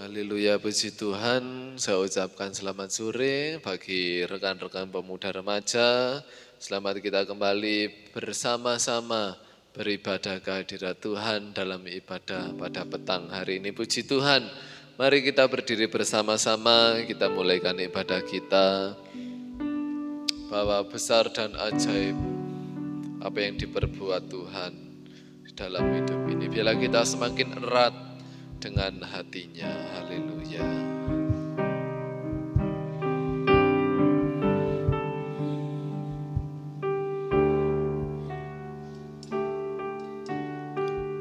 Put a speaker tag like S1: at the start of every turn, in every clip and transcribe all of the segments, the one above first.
S1: Haleluya, puji Tuhan. Saya ucapkan selamat sore bagi rekan-rekan pemuda remaja. Selamat kita kembali bersama-sama beribadah kehadirat Tuhan dalam ibadah pada petang hari ini. Puji Tuhan. Mari kita berdiri bersama-sama, kita mulaikan ibadah kita. Bahwa besar dan ajaib apa yang diperbuat Tuhan di dalam hidup ini. Biarlah kita semakin erat dengan hatinya. Haleluya.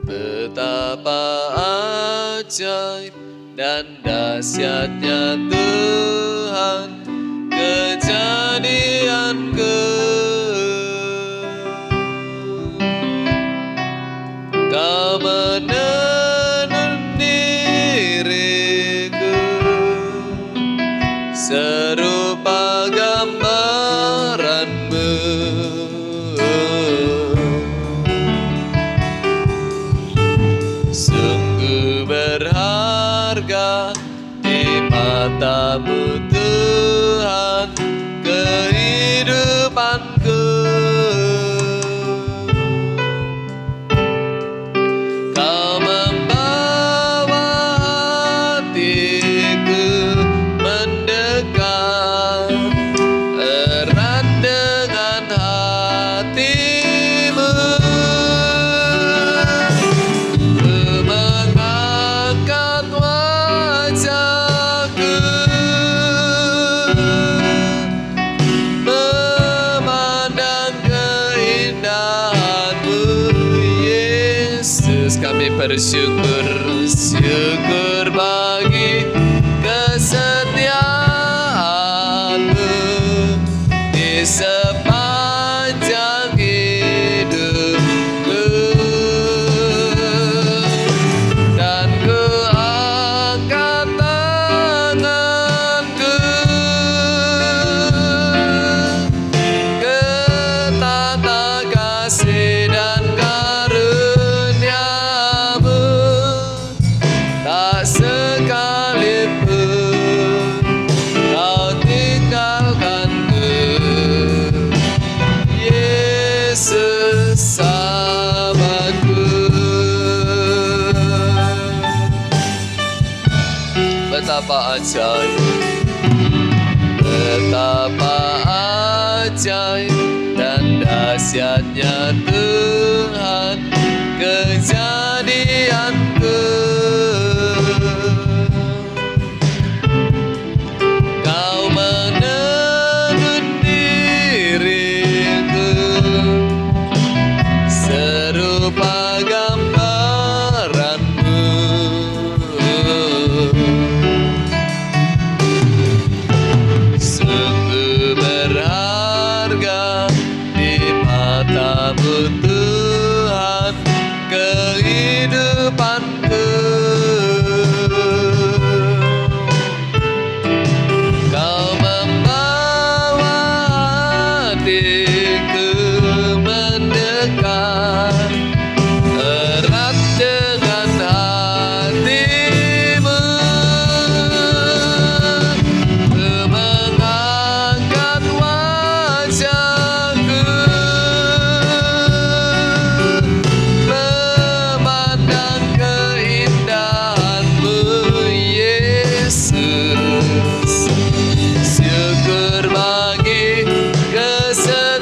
S1: Betapa ajaib dan dahsyatnya Tuhan, kejadianku Kau menenuhi diriku serupa gambaranmu. Sungguh berharga di matamu Tuhan kehidupanku. Kau membawa hatiku mendekat erat dengan hatimu. Ku mengangkat wajahku memandang keindahanmu, Yesus. Kami bersyukur, syukur bagi kesetiaan-Mu di sepanjang hidupku. Dan ku angkat tanganku ke tata kasih dan karunia-Mu. Tak sekalipun Kau tinggalkanku, Yesus sahabatku. Betapa ajaib dan dahsyatnya Tuhan, kejadianku. Kau menenuhi diriku serupa gambaranmu. Sungguh berharga di matamu Tuhan kehidupanku. Kau membawa hatiku mendekat erat dengan hatimu. Ku mengangkat wajahku memandang keindahanmu, Yesus. Syukur bagi kesetiaan-Mu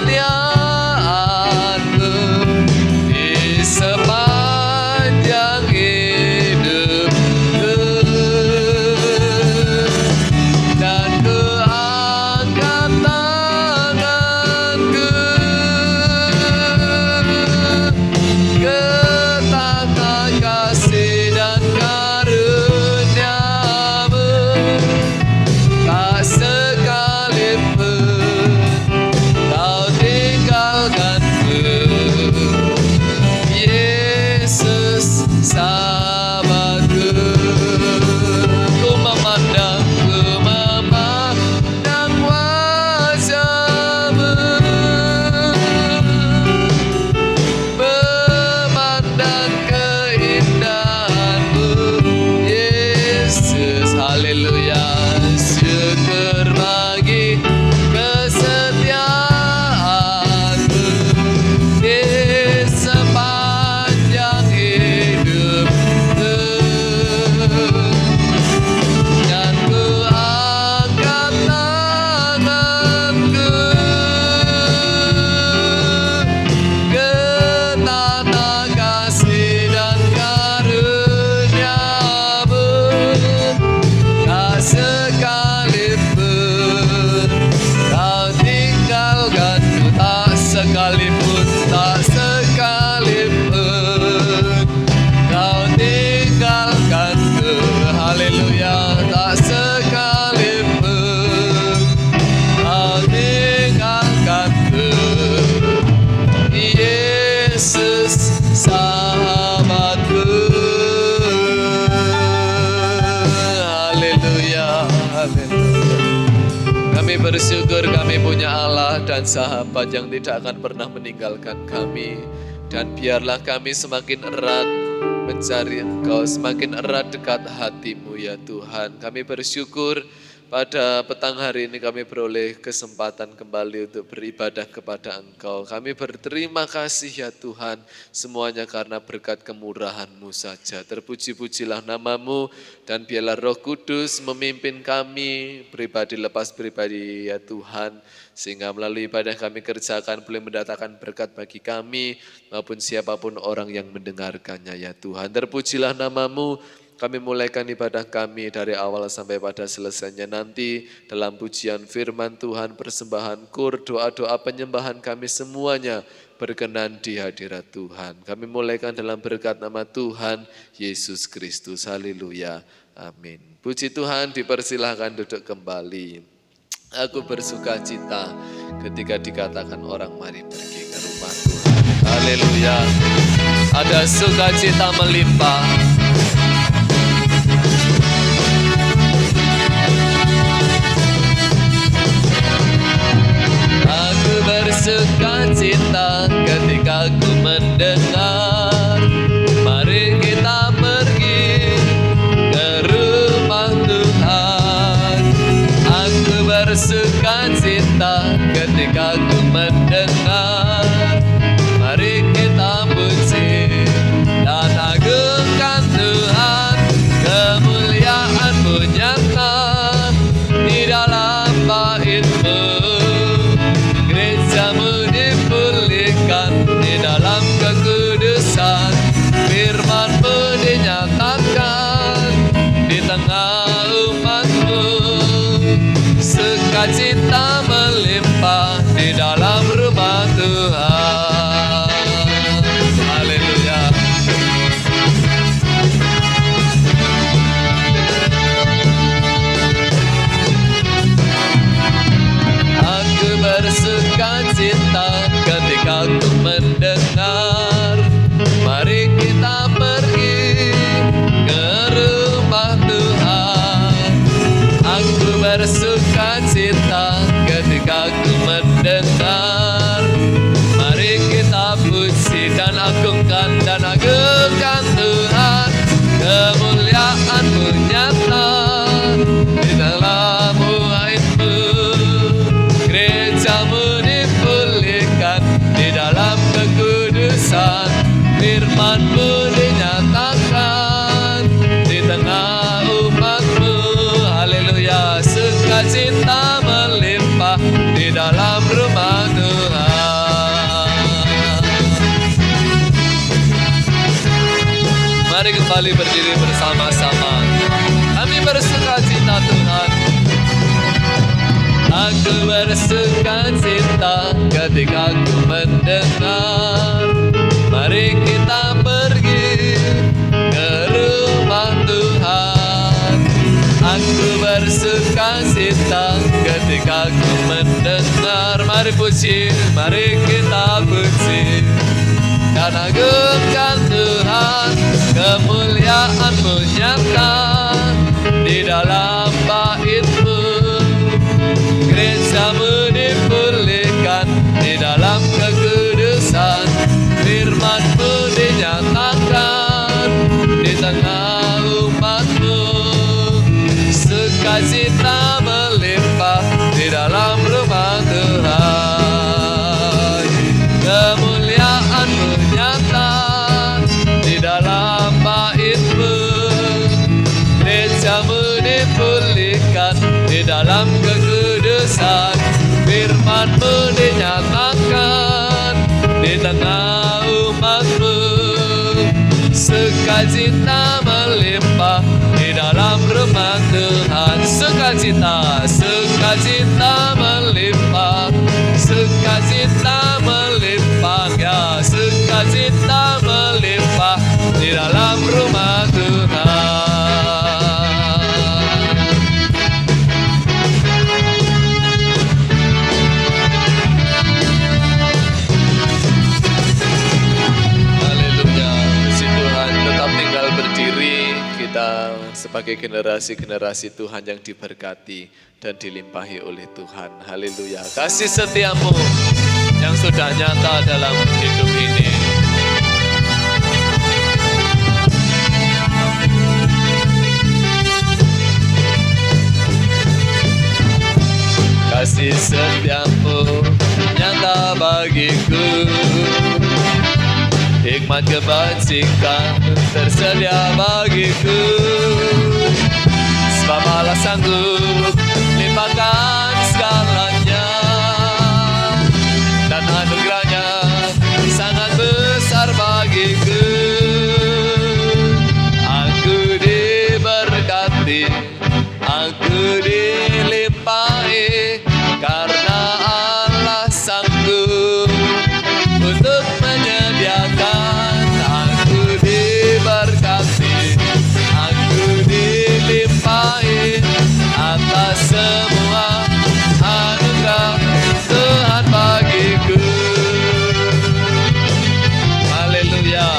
S1: bersyukur kami punya Allah dan sahabat yang tidak akan pernah meninggalkan kami. Dan biarlah kami semakin erat mencari Engkau, semakin erat dekat hati-Mu ya Tuhan. Kami bersyukur pada petang hari ini kami beroleh kesempatan kembali untuk beribadah kepada Engkau. Kami berterima kasih ya Tuhan, semuanya karena berkat kemurahan-Mu saja. Terpuji-pujilah nama-Mu dan biarlah Roh Kudus memimpin kami pribadi lepas pribadi ya Tuhan. Sehingga melalui ibadah kami kerjakan boleh mendatangkan berkat bagi kami maupun siapapun orang yang mendengarkannya ya Tuhan. Terpujilah nama-Mu. Kami mulaikan ibadah kami dari awal sampai pada selesainya nanti dalam pujian firman Tuhan, persembahan kur, doa-doa penyembahan kami semuanya berkenan di hadirat Tuhan. Kami mulaikan dalam berkat nama Tuhan Yesus Kristus. Haleluya. Amin. Puji Tuhan, dipersilahkan duduk kembali. Aku bersuka cita ketika dikatakan orang mari pergi ke rumah Tuhan. Haleluya. Ada sukacita melimpah. Aku bersuka cita ketika ku mendengar, mari kita pergi ke rumah Tuhan. Aku bersuka cita ketika ku mendengar, mari kita puji dan agungkan Tuhan. Kemuliaan-Mu nyata di dalam bait-Mu, gereja-Mu dipulihkan di dalam kekudusan, firman-Mu dinyatakan di tengah umat-Mu, sukacita melimpah di dalam rumah Tuhan. Haleluya. Aku bersuka cita ketika ku mendengar, mari kita pergi ke rumah Tuhan. Aku bersuka cita ketika ku mendengar, mari kita puji dan agungkan Tuhan. Kemuliaan-Mu nyata di dalam bait-Mu, gereja-Mu dipulihkan di dalam kekudusan, firman-Mu dinyatakan di tengah umat-Mu. Haleluya. Sukacita melimpah di dalam rumah Tuhan. Mari kembali berdiri bersama-sama. Kami bersuka cita Tuhan. Aku bersuka cita ketika ku mendengar, mari kita pergi ke rumah Tuhan. Aku bersuka cita ketika ku mendengar, mari puji, mari kita puji dan agungkan Tuhan. Kemuliaan-Mu nyata di dalam bait-Mu, gereja-Mu dipulihkan di dalam kekudusan, firman-Mu dinyatakan di tengah umat-Mu, sukacita melimpah di dalam rumah Tuhan. Kemuliaan-Mu nyata di dalam bait-Mu, gereja-Mu dipulihkan di dalam kekudusan, firman-Mu dinyatakan di tengah umat-Mu, sukacita melimpah di dalam rumah Tuhan. Sukacita, sukacita melimpah, sukacita melimpah ya, sukacita melimpah di dalam rumah Tuhan. bagi generasi-generasi Tuhan yang diberkati dan dilimpahi oleh Tuhan. Haleluya. Kasih setiamu yang sudah nyata dalam hidup ini. Kasih setiamu nyata bagiku, hikmat kebajikan tersedia bagiku. Sebab Allah sanggup limpahkan segalanya, dan anugerahnya sangat besar bagiku. Aku diberkati, aku dilimpahi, karena Allah sanggup untuk menyediakan. Aku diberkati, aku dilimpahi atas semua anugerah Tuhan bagiku. Haleluya.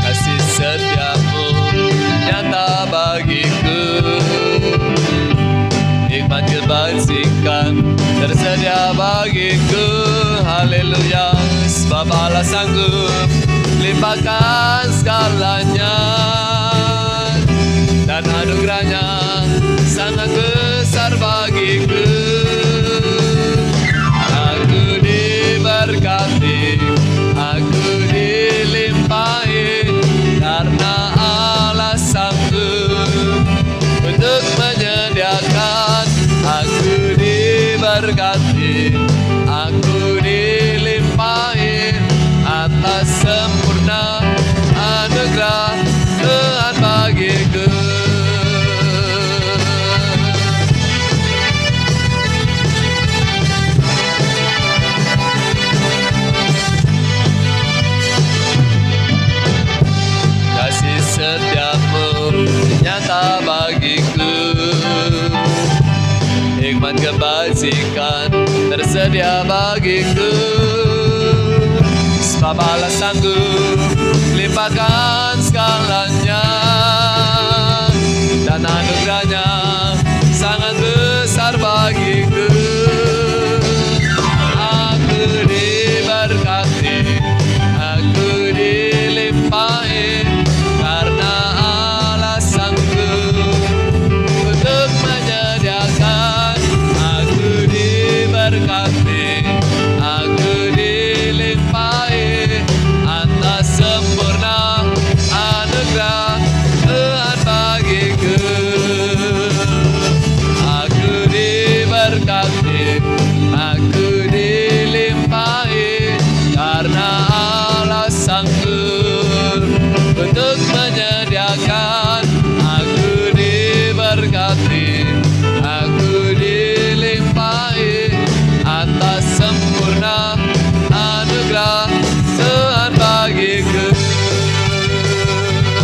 S1: Kasih setiamu nyata bagiku, hikmat kebajikan tersedia bagiku. Haleluya. Sebab Allah sanggup limpahkan segalanya, dan anugerahnya sangat besar bagiku. Aku diberkati, aku dilimpahi, karena Allah sanggup untuk menyediakan. Aku diberkati, aku dilimpahi atas sempurna anugerah Tuhan bagiku. Kasih setiamu nyata bagiku, hikmat kebajikan tersedia bagiku. Sebab Allah sanggup limpahkan segalanya, dan anugerahnya sangat besar bagiku. Aku diberkati, aku dilimpahi, karena Allah sanggup untuk menyediakan. Aku diberkati, aku dilimpahi atas sempurna anugerah Tuhan bagiku. Aku diberkati, aku dilimpahi, karena Allah sanggup untuk menyediakan. Aku diberkati, aku dilimpahi atas sempurna anugerah Tuhan bagiku.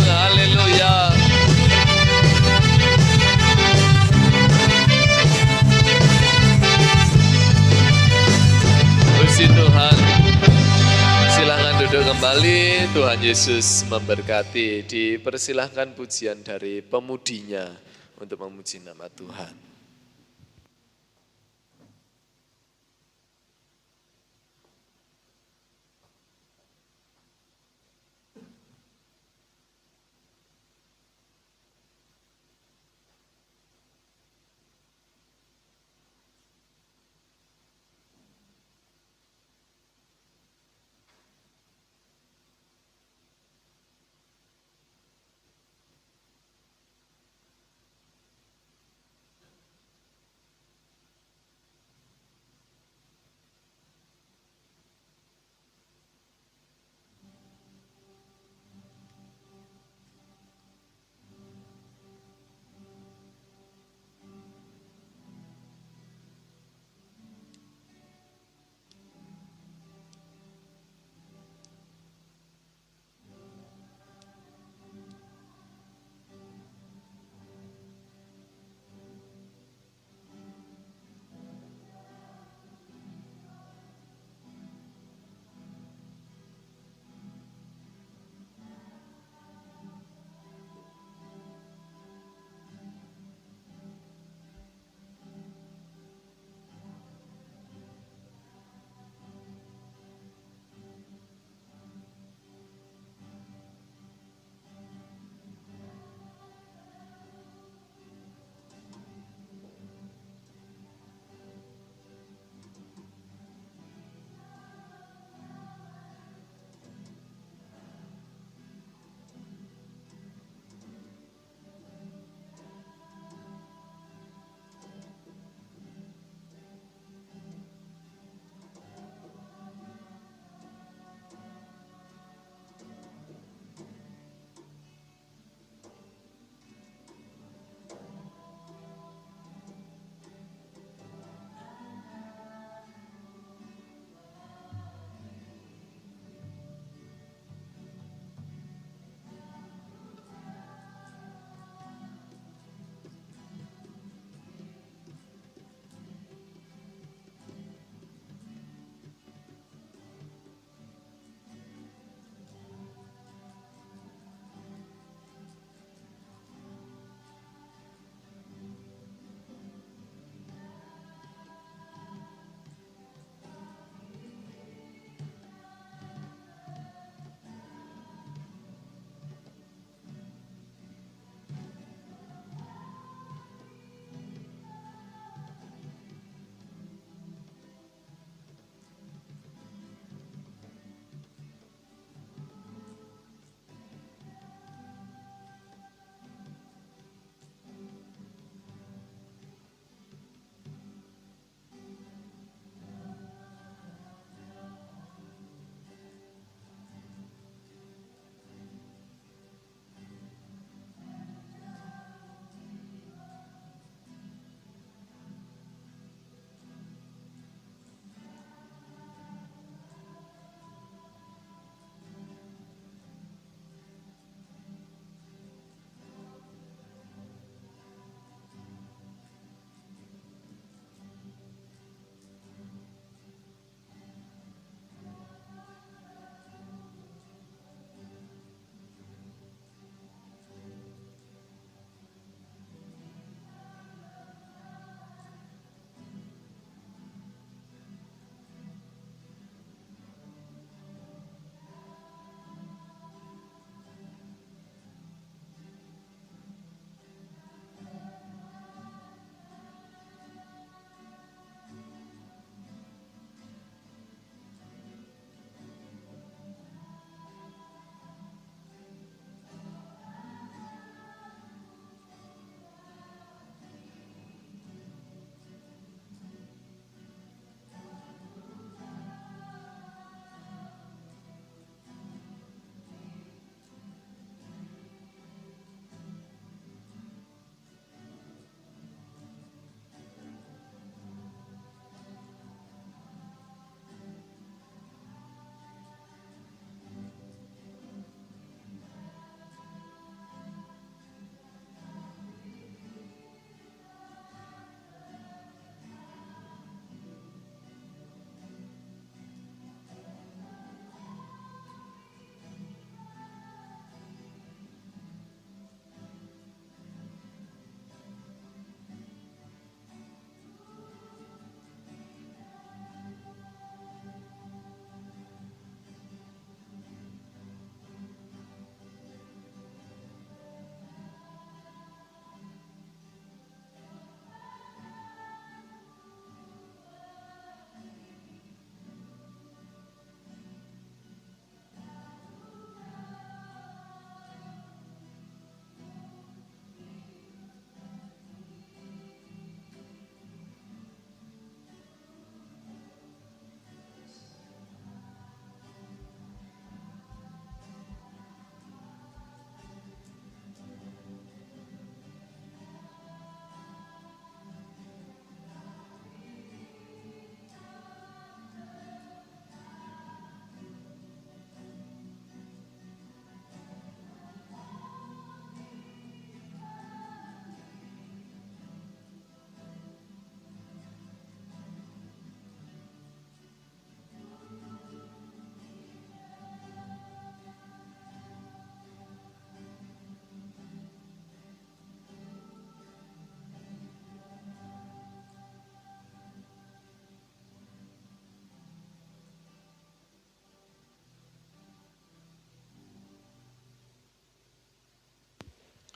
S1: Haleluya. Puji Tuhan. Silakan duduk kembali. Tuhan Yesus memberkati. Dipersilahkan pujian dari pemudinya untuk memuji nama Tuhan.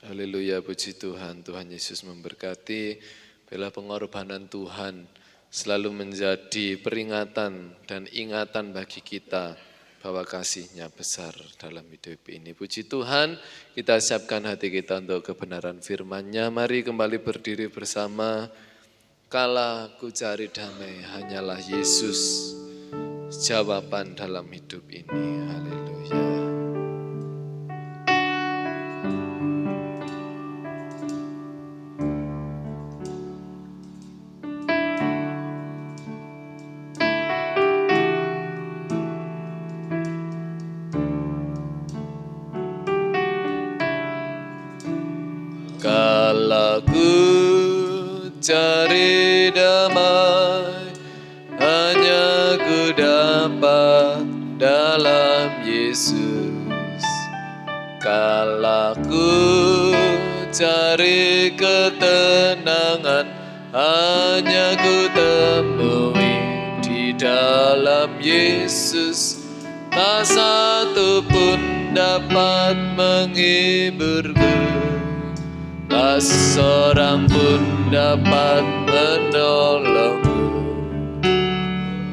S1: Haleluya, puji Tuhan. Tuhan Yesus memberkati. Bila pengorbanan Tuhan selalu menjadi peringatan dan ingatan bagi kita bahwa kasih-Nya besar dalam hidup ini. Puji Tuhan, kita siapkan hati kita untuk kebenaran firman-Nya. Mari kembali berdiri bersama. Kala ku cari damai, hanyalah Yesus jawaban dalam hidup ini. Haleluya. Kala ku cari damai, hanya ku dapat dalam Yesus. Kala ku cari ketenangan, hanya ku temui di dalam Yesus. Tak satu pun dapat menghiburku, tak seorang pun dapat menolongku.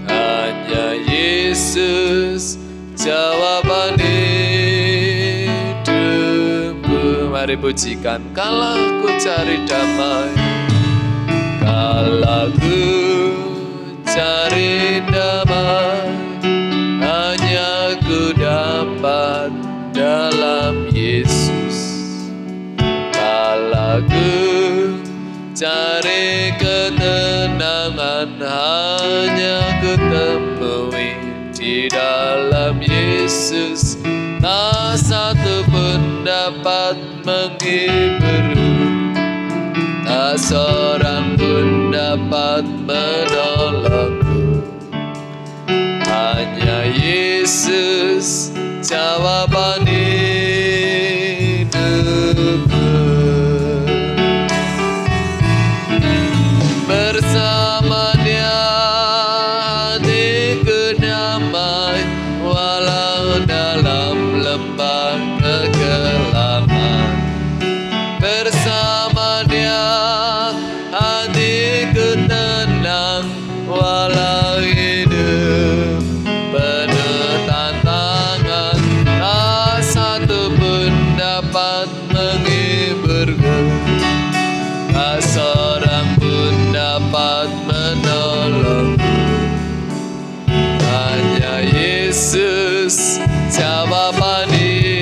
S1: Hanya Yesus jawaban hidupku. Mari pujikan. Kala ku cari damai, kala ku cari damai, hanya ku dapat dalam Yesus. Kala ku cari ketenangan, hanya ku temui di dalam Yesus. Tak satu pun dapat menghiburku, tak seorang pun dapat menolongku. Hanya Yesus jawaban hidupku. Bersama Dia hatiku damai, walau dalam lembah kegelapan. Bersama Dia hatiku tenang, walau hidup penuh tantangan. Tak satu pun dapat menghiburku, tak seorang pun dapat menolongku. Hanya Yesus jawaban hidupku.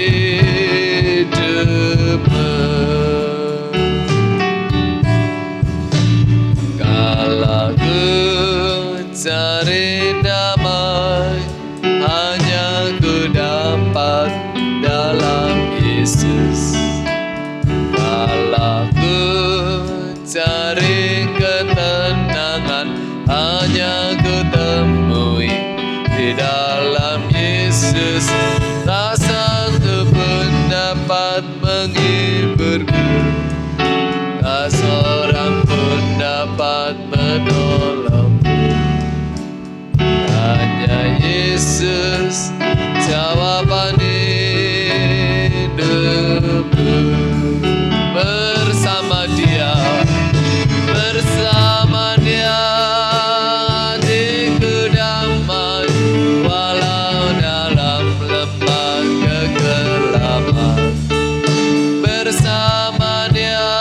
S1: Kala ku cari damai, hanya ku dapat dalam Yesus. Kala ku cari ketenangan, hanya ku temui di dalam Yesus. Tak satu pun dapat menghiburku, tak seorang pun dapat menolongku. Hanya Yesus jawaban hidupku. Bersama Dia, bersama Dia hatiku damai, walau dalam lembah kegelapan. Bersama Dia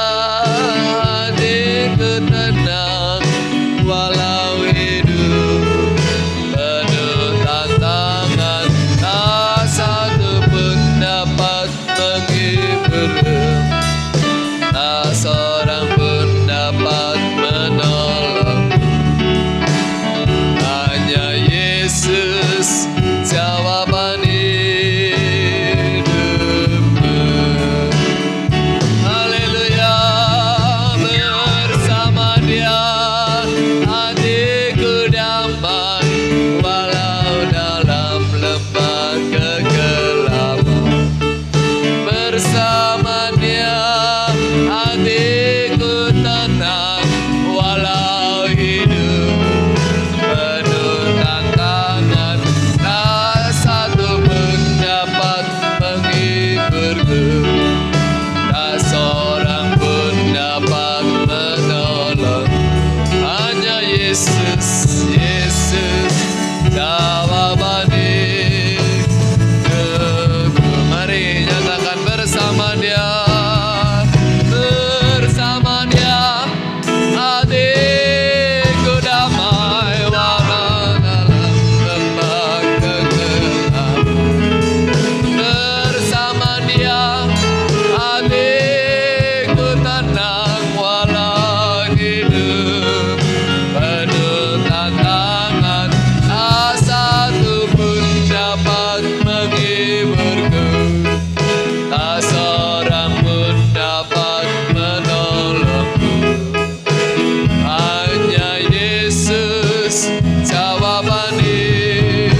S1: tenang walau hidup penuh tantangan, tak satu pun dapat menghiburku, tak seorang pun dapat menolongku. Hanya Yesus jawaban hidup.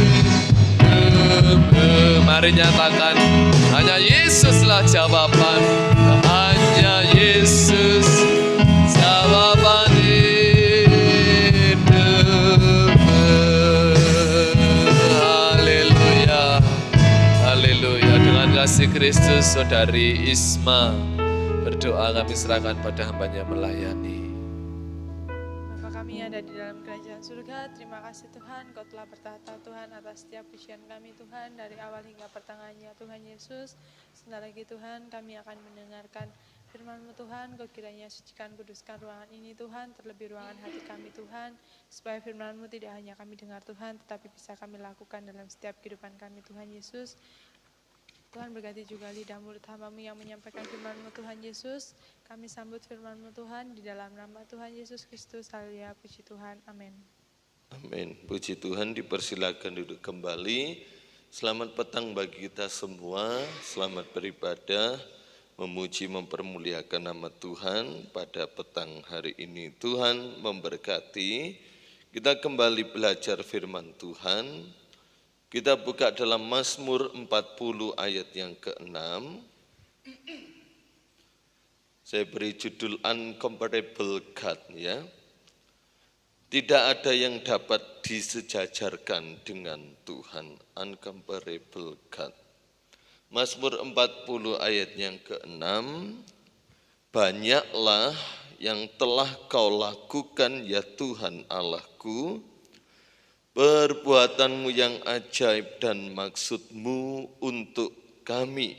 S1: Mari nyatakan, hanya Yesuslah jawaban, hanya Yesus jawaban hidup. Haleluya, haleluya. Dengan kasih Kristus, Saudari Isma berdoa, kami serahkan pada hamba-Nya melayani.
S2: Bapa kami ada di dalam kerajaan surga, terima kasih Tuhan, Kau telah bertahta Tuhan atas setiap pujian kami Tuhan, dari awal hingga pertengahannya Tuhan Yesus. Sebentar lagi Tuhan, kami akan mendengarkan firman-Mu Tuhan, Kau kiranya sucikan, kuduskan ruangan ini Tuhan, terlebih ruangan hati kami Tuhan, supaya firman-Mu tidak hanya kami dengar Tuhan, tetapi bisa kami lakukan dalam setiap kehidupan kami Tuhan Yesus. Tuhan berkati juga lidah mulut hamba-Mu yang menyampaikan firman-Mu Tuhan Yesus. Kami sambut firman-Mu Tuhan di dalam nama Tuhan Yesus Kristus. Haleluya, puji Tuhan. Amin.
S3: Amin. Puji Tuhan, dipersilakan duduk kembali. Selamat petang bagi kita semua. Selamat beribadah, memuji mempermuliakan nama Tuhan pada petang hari ini. Tuhan memberkati. Kita kembali belajar firman Tuhan. Kita buka dalam Mazmur 40 ayat yang ke-6. Saya beri judul Uncomparable God, ya. Tidak ada yang dapat disejajarkan dengan Tuhan. Uncomparable God. Mazmur 40 ayat yang ke-6. Banyaklah yang telah Kau lakukan ya Tuhan Allahku, perbuatan-Mu yang ajaib dan maksud-Mu untuk kami.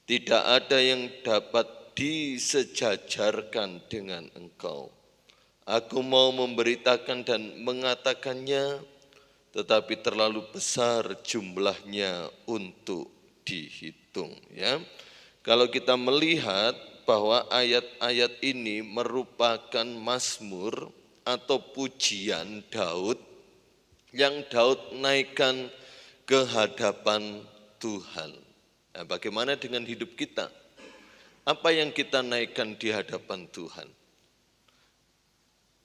S3: Tidak ada yang dapat disejajarkan dengan Engkau. Aku mau memberitakan dan mengatakannya, tetapi terlalu besar jumlahnya untuk dihitung. Ya, kalau kita melihat bahwa ayat-ayat ini merupakan mazmur atau pujian Daud, yang Daud naikkan ke hadapan Tuhan. Nah, bagaimana dengan hidup kita? Apa yang kita naikkan di hadapan Tuhan?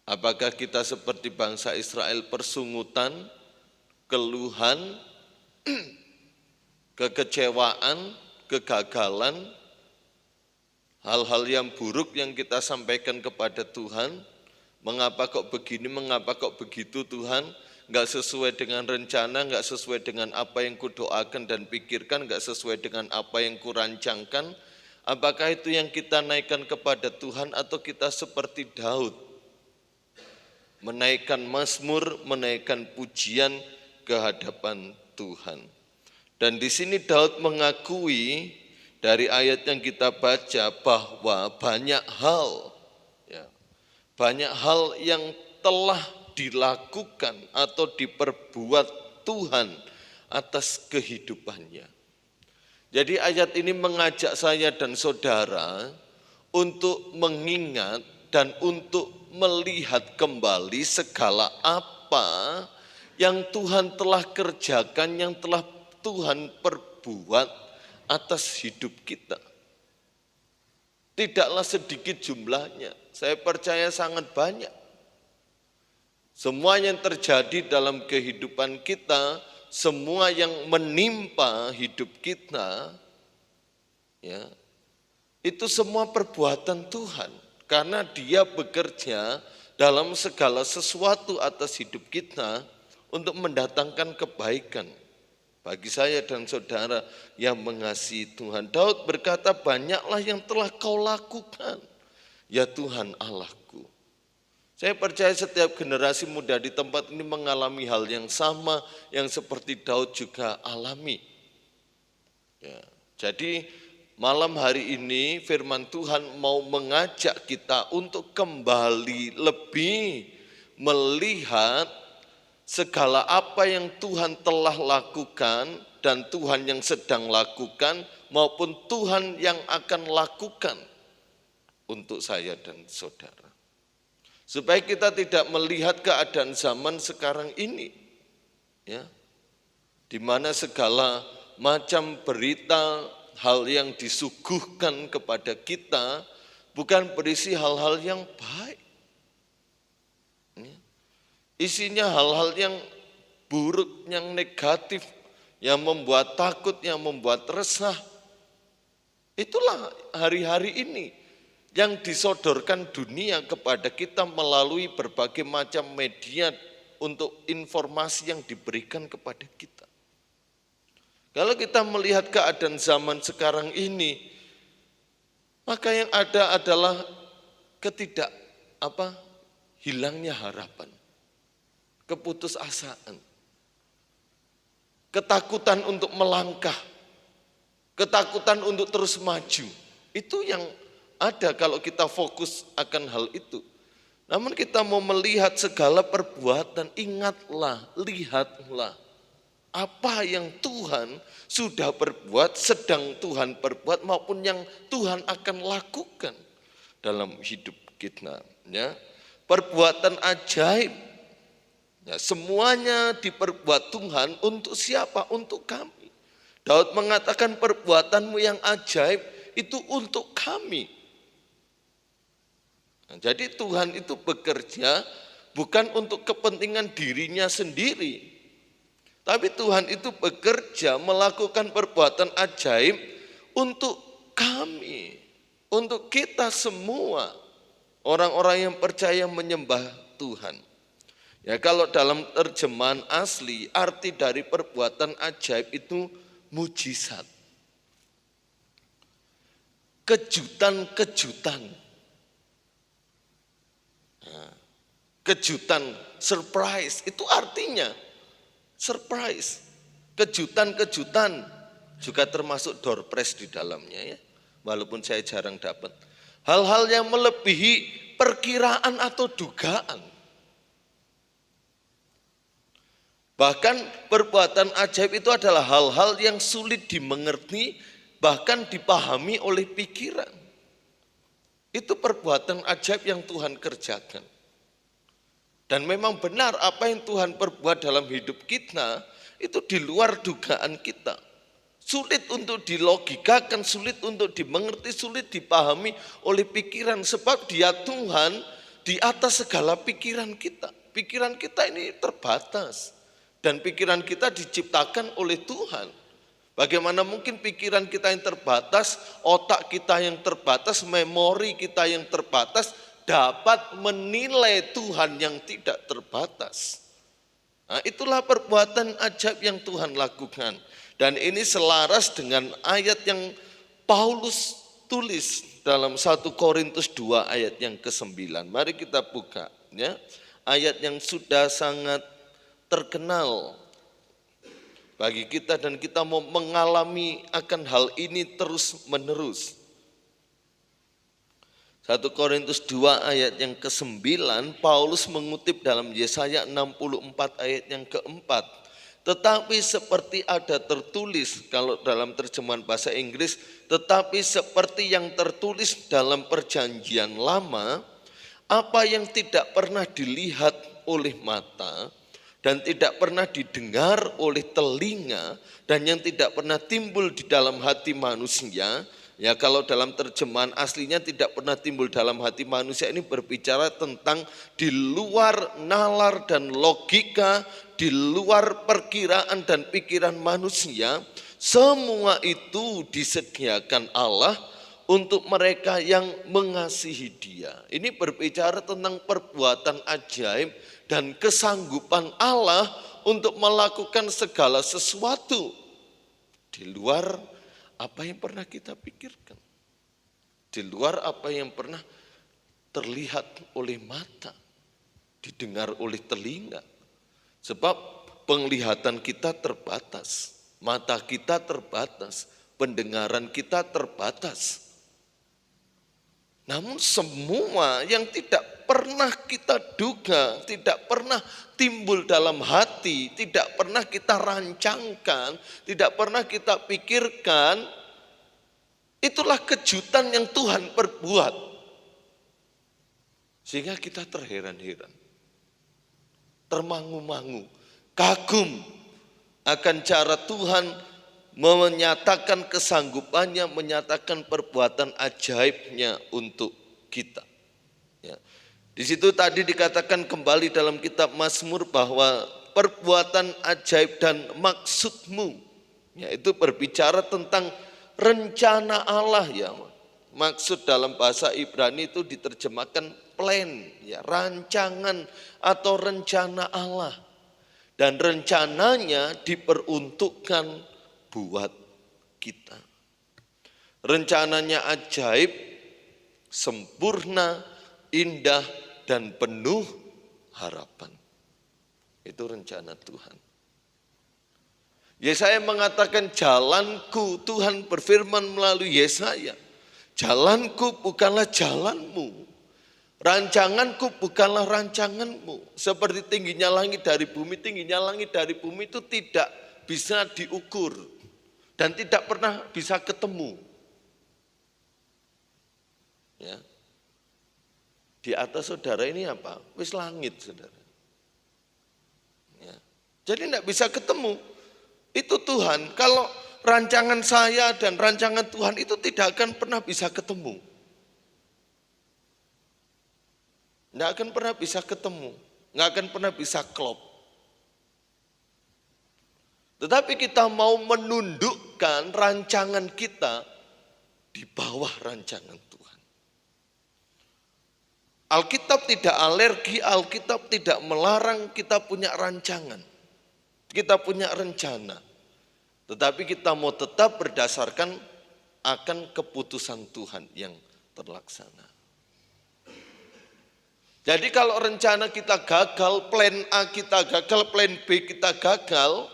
S3: Apakah kita seperti bangsa Israel, persungutan, keluhan, kekecewaan, kegagalan, hal-hal yang buruk yang kita sampaikan kepada Tuhan? Mengapa kok begini, mengapa kok begitu Tuhan? Enggak sesuai dengan rencana, enggak sesuai dengan apa yang kudoakan dan pikirkan, enggak sesuai dengan apa yang kurancangkan. Apakah itu yang kita naikkan kepada Tuhan, atau kita seperti Daud menaikkan mazmur, menaikkan pujian ke hadapan Tuhan? Dan di sini Daud mengakui dari ayat yang kita baca bahwa banyak hal, ya, banyak hal yang telah dilakukan atau diperbuat Tuhan atas kehidupannya. Jadi ayat ini mengajak saya dan saudara untuk mengingat dan untuk melihat kembali segala apa yang Tuhan telah kerjakan, yang telah Tuhan perbuat atas hidup kita. Tidaklah sedikit jumlahnya, saya percaya sangat banyak. Semua yang terjadi dalam kehidupan kita, semua yang menimpa hidup kita, ya, itu semua perbuatan Tuhan. Karena Dia bekerja dalam segala sesuatu atas hidup kita untuk mendatangkan kebaikan bagi saya dan saudara yang mengasihi Tuhan. Daud berkata, banyaklah yang telah Kau lakukan, ya Tuhan Allahku. Saya percaya setiap generasi muda di tempat ini mengalami hal yang sama yang seperti Daud juga alami. Ya, jadi malam hari ini firman Tuhan mau mengajak kita untuk kembali lebih melihat segala apa yang Tuhan telah lakukan dan Tuhan yang sedang lakukan maupun Tuhan yang akan lakukan untuk saya dan saudara. Supaya kita tidak melihat keadaan zaman sekarang ini, ya, di mana segala macam berita, hal yang disuguhkan kepada kita bukan berisi hal-hal yang baik. Isinya hal-hal yang buruk, yang negatif, yang membuat takut, yang membuat resah. Itulah hari-hari ini yang disodorkan dunia kepada kita melalui berbagai macam media untuk informasi yang diberikan kepada kita. Kalau kita melihat keadaan zaman sekarang ini, maka yang ada adalah hilangnya harapan, keputusasaan, ketakutan untuk melangkah, ketakutan untuk terus maju. Itu yang ada kalau kita fokus akan hal itu. Namun kita mau melihat segala perbuatan, ingatlah, lihatlah apa yang Tuhan sudah berbuat, sedang Tuhan perbuat maupun yang Tuhan akan lakukan dalam hidup kita. Ya. Perbuatan ajaib, ya, semuanya diperbuat Tuhan untuk siapa? Untuk kami. Daud mengatakan perbuatanmu yang ajaib itu untuk kami. Nah, jadi Tuhan itu bekerja bukan untuk kepentingan dirinya sendiri. Tapi Tuhan itu bekerja melakukan perbuatan ajaib untuk kami. Untuk kita semua. Orang-orang yang percaya menyembah Tuhan. Ya, kalau dalam terjemahan asli, arti dari perbuatan ajaib itu mujizat. Kejutan-kejutan. Nah, kejutan, surprise, itu artinya surprise. Kejutan-kejutan juga termasuk door prize di dalamnya, ya. Walaupun saya jarang dapat. Hal-hal yang melebihi perkiraan atau dugaan. Bahkan perbuatan ajaib itu adalah hal-hal yang sulit dimengerti, bahkan dipahami oleh pikiran. Itu perbuatan ajaib yang Tuhan kerjakan. Dan memang benar apa yang Tuhan perbuat dalam hidup kita, itu di luar dugaan kita. Sulit untuk dilogikakan, sulit untuk dimengerti, sulit dipahami oleh pikiran. Sebab Dia Tuhan di atas segala pikiran kita. Pikiran kita ini terbatas. Dan pikiran kita diciptakan oleh Tuhan. Bagaimana mungkin pikiran kita yang terbatas, otak kita yang terbatas, memori kita yang terbatas, dapat menilai Tuhan yang tidak terbatas. Nah, itulah perbuatan ajaib yang Tuhan lakukan. Dan ini selaras dengan ayat yang Paulus tulis dalam 1 Korintus 2 ayat yang ke-9. Mari kita buka, ya. Ayat yang sudah sangat terkenal bagi kita dan kita mau mengalami akan hal ini terus menerus. 1 Korintus 2 ayat yang ke-9, Paulus mengutip dalam Yesaya 64 ayat yang ke-4. Tetapi seperti ada tertulis, kalau dalam terjemahan bahasa Inggris, tetapi seperti yang tertulis dalam perjanjian lama, apa yang tidak pernah dilihat oleh mata, dan tidak pernah didengar oleh telinga, dan yang tidak pernah timbul di dalam hati manusia. Ya, kalau dalam terjemahan aslinya tidak pernah timbul dalam hati manusia, ini berbicara tentang di luar nalar dan logika, di luar perkiraan dan pikiran manusia. Semua itu disediakan Allah untuk mereka yang mengasihi Dia. Ini berbicara tentang perbuatan ajaib dan kesanggupan Allah untuk melakukan segala sesuatu di luar apa yang pernah kita pikirkan, di luar apa yang pernah terlihat oleh mata, didengar oleh telinga. Sebab penglihatan kita terbatas, mata kita terbatas, pendengaran kita terbatas. Namun semua yang tidak pernah kita duga, tidak pernah timbul dalam hati, tidak pernah kita rancangkan, tidak pernah kita pikirkan, itulah kejutan yang Tuhan perbuat. Sehingga kita terheran-heran, termangu-mangu, kagum akan cara Tuhan menyatakan kesanggupannya, menyatakan perbuatan ajaibnya untuk kita. Ya. Di situ tadi dikatakan kembali dalam kitab Mazmur bahwa perbuatan ajaib dan maksudmu, yaitu berbicara tentang rencana Allah ya. Maksud dalam bahasa Ibrani itu diterjemahkan plan, ya, rancangan atau rencana Allah. Dan rencananya diperuntukkan buat kita. Rencananya ajaib, sempurna, indah, dan penuh harapan. Itu rencana Tuhan. Yesaya mengatakan jalanku, Tuhan berfirman melalui Yesaya, jalanku bukanlah jalanmu, rancanganku bukanlah rancanganmu. Seperti tingginya langit dari bumi, tingginya langit dari bumi itu tidak bisa diukur dan tidak pernah bisa ketemu. Ya. Di atas saudara ini apa? Wis langit saudara. Ya. Jadi tidak bisa ketemu. Itu Tuhan. Kalau rancangan saya dan rancangan Tuhan itu tidak akan pernah bisa ketemu. Tidak akan pernah bisa ketemu. Tidak akan pernah bisa klop. Tetapi kita mau menundukkan rancangan kita di bawah rancangan Tuhan. Alkitab tidak alergi, Alkitab tidak melarang kita punya rancangan. Kita punya rencana. Tetapi kita mau tetap berdasarkan akan keputusan Tuhan yang terlaksana. Jadi kalau rencana kita gagal, plan A kita gagal, plan B kita gagal,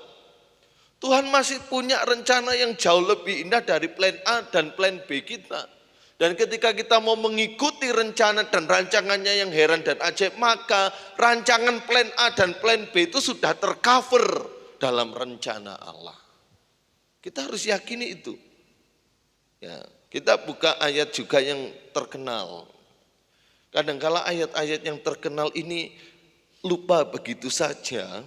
S3: Tuhan masih punya rencana yang jauh lebih indah dari plan A dan plan B kita. Dan ketika kita mau mengikuti rencana dan rancangannya yang heran dan ajaib, maka rancangan plan A dan plan B itu sudah tercover dalam rencana Allah. Kita harus yakini itu. Ya, kita buka ayat juga yang terkenal. Kadang-kala ayat-ayat yang terkenal ini lupa begitu saja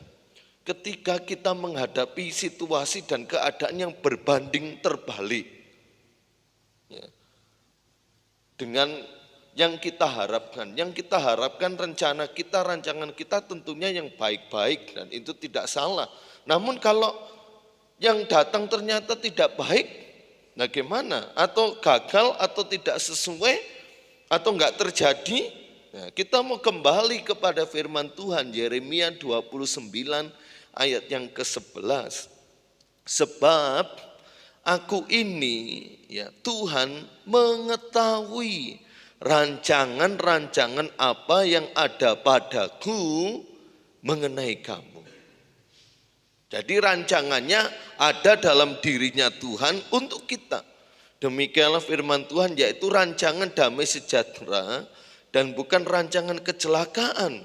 S3: ketika kita menghadapi situasi dan keadaan yang berbanding terbalik. Ya. Dengan yang kita harapkan. Yang kita harapkan rencana kita, rancangan kita tentunya yang baik-baik dan itu tidak salah. Namun kalau yang datang ternyata tidak baik, bagaimana? Atau gagal atau tidak sesuai atau enggak terjadi, nah, kita mau kembali kepada firman Tuhan Yeremia 29 ayat yang ke-11. Sebab aku ini ya Tuhan mengetahui rancangan-rancangan apa yang ada padaku mengenai kamu. Jadi rancangannya ada dalam dirinya Tuhan untuk kita. Demikianlah firman Tuhan, yaitu rancangan damai sejahtera dan bukan rancangan kecelakaan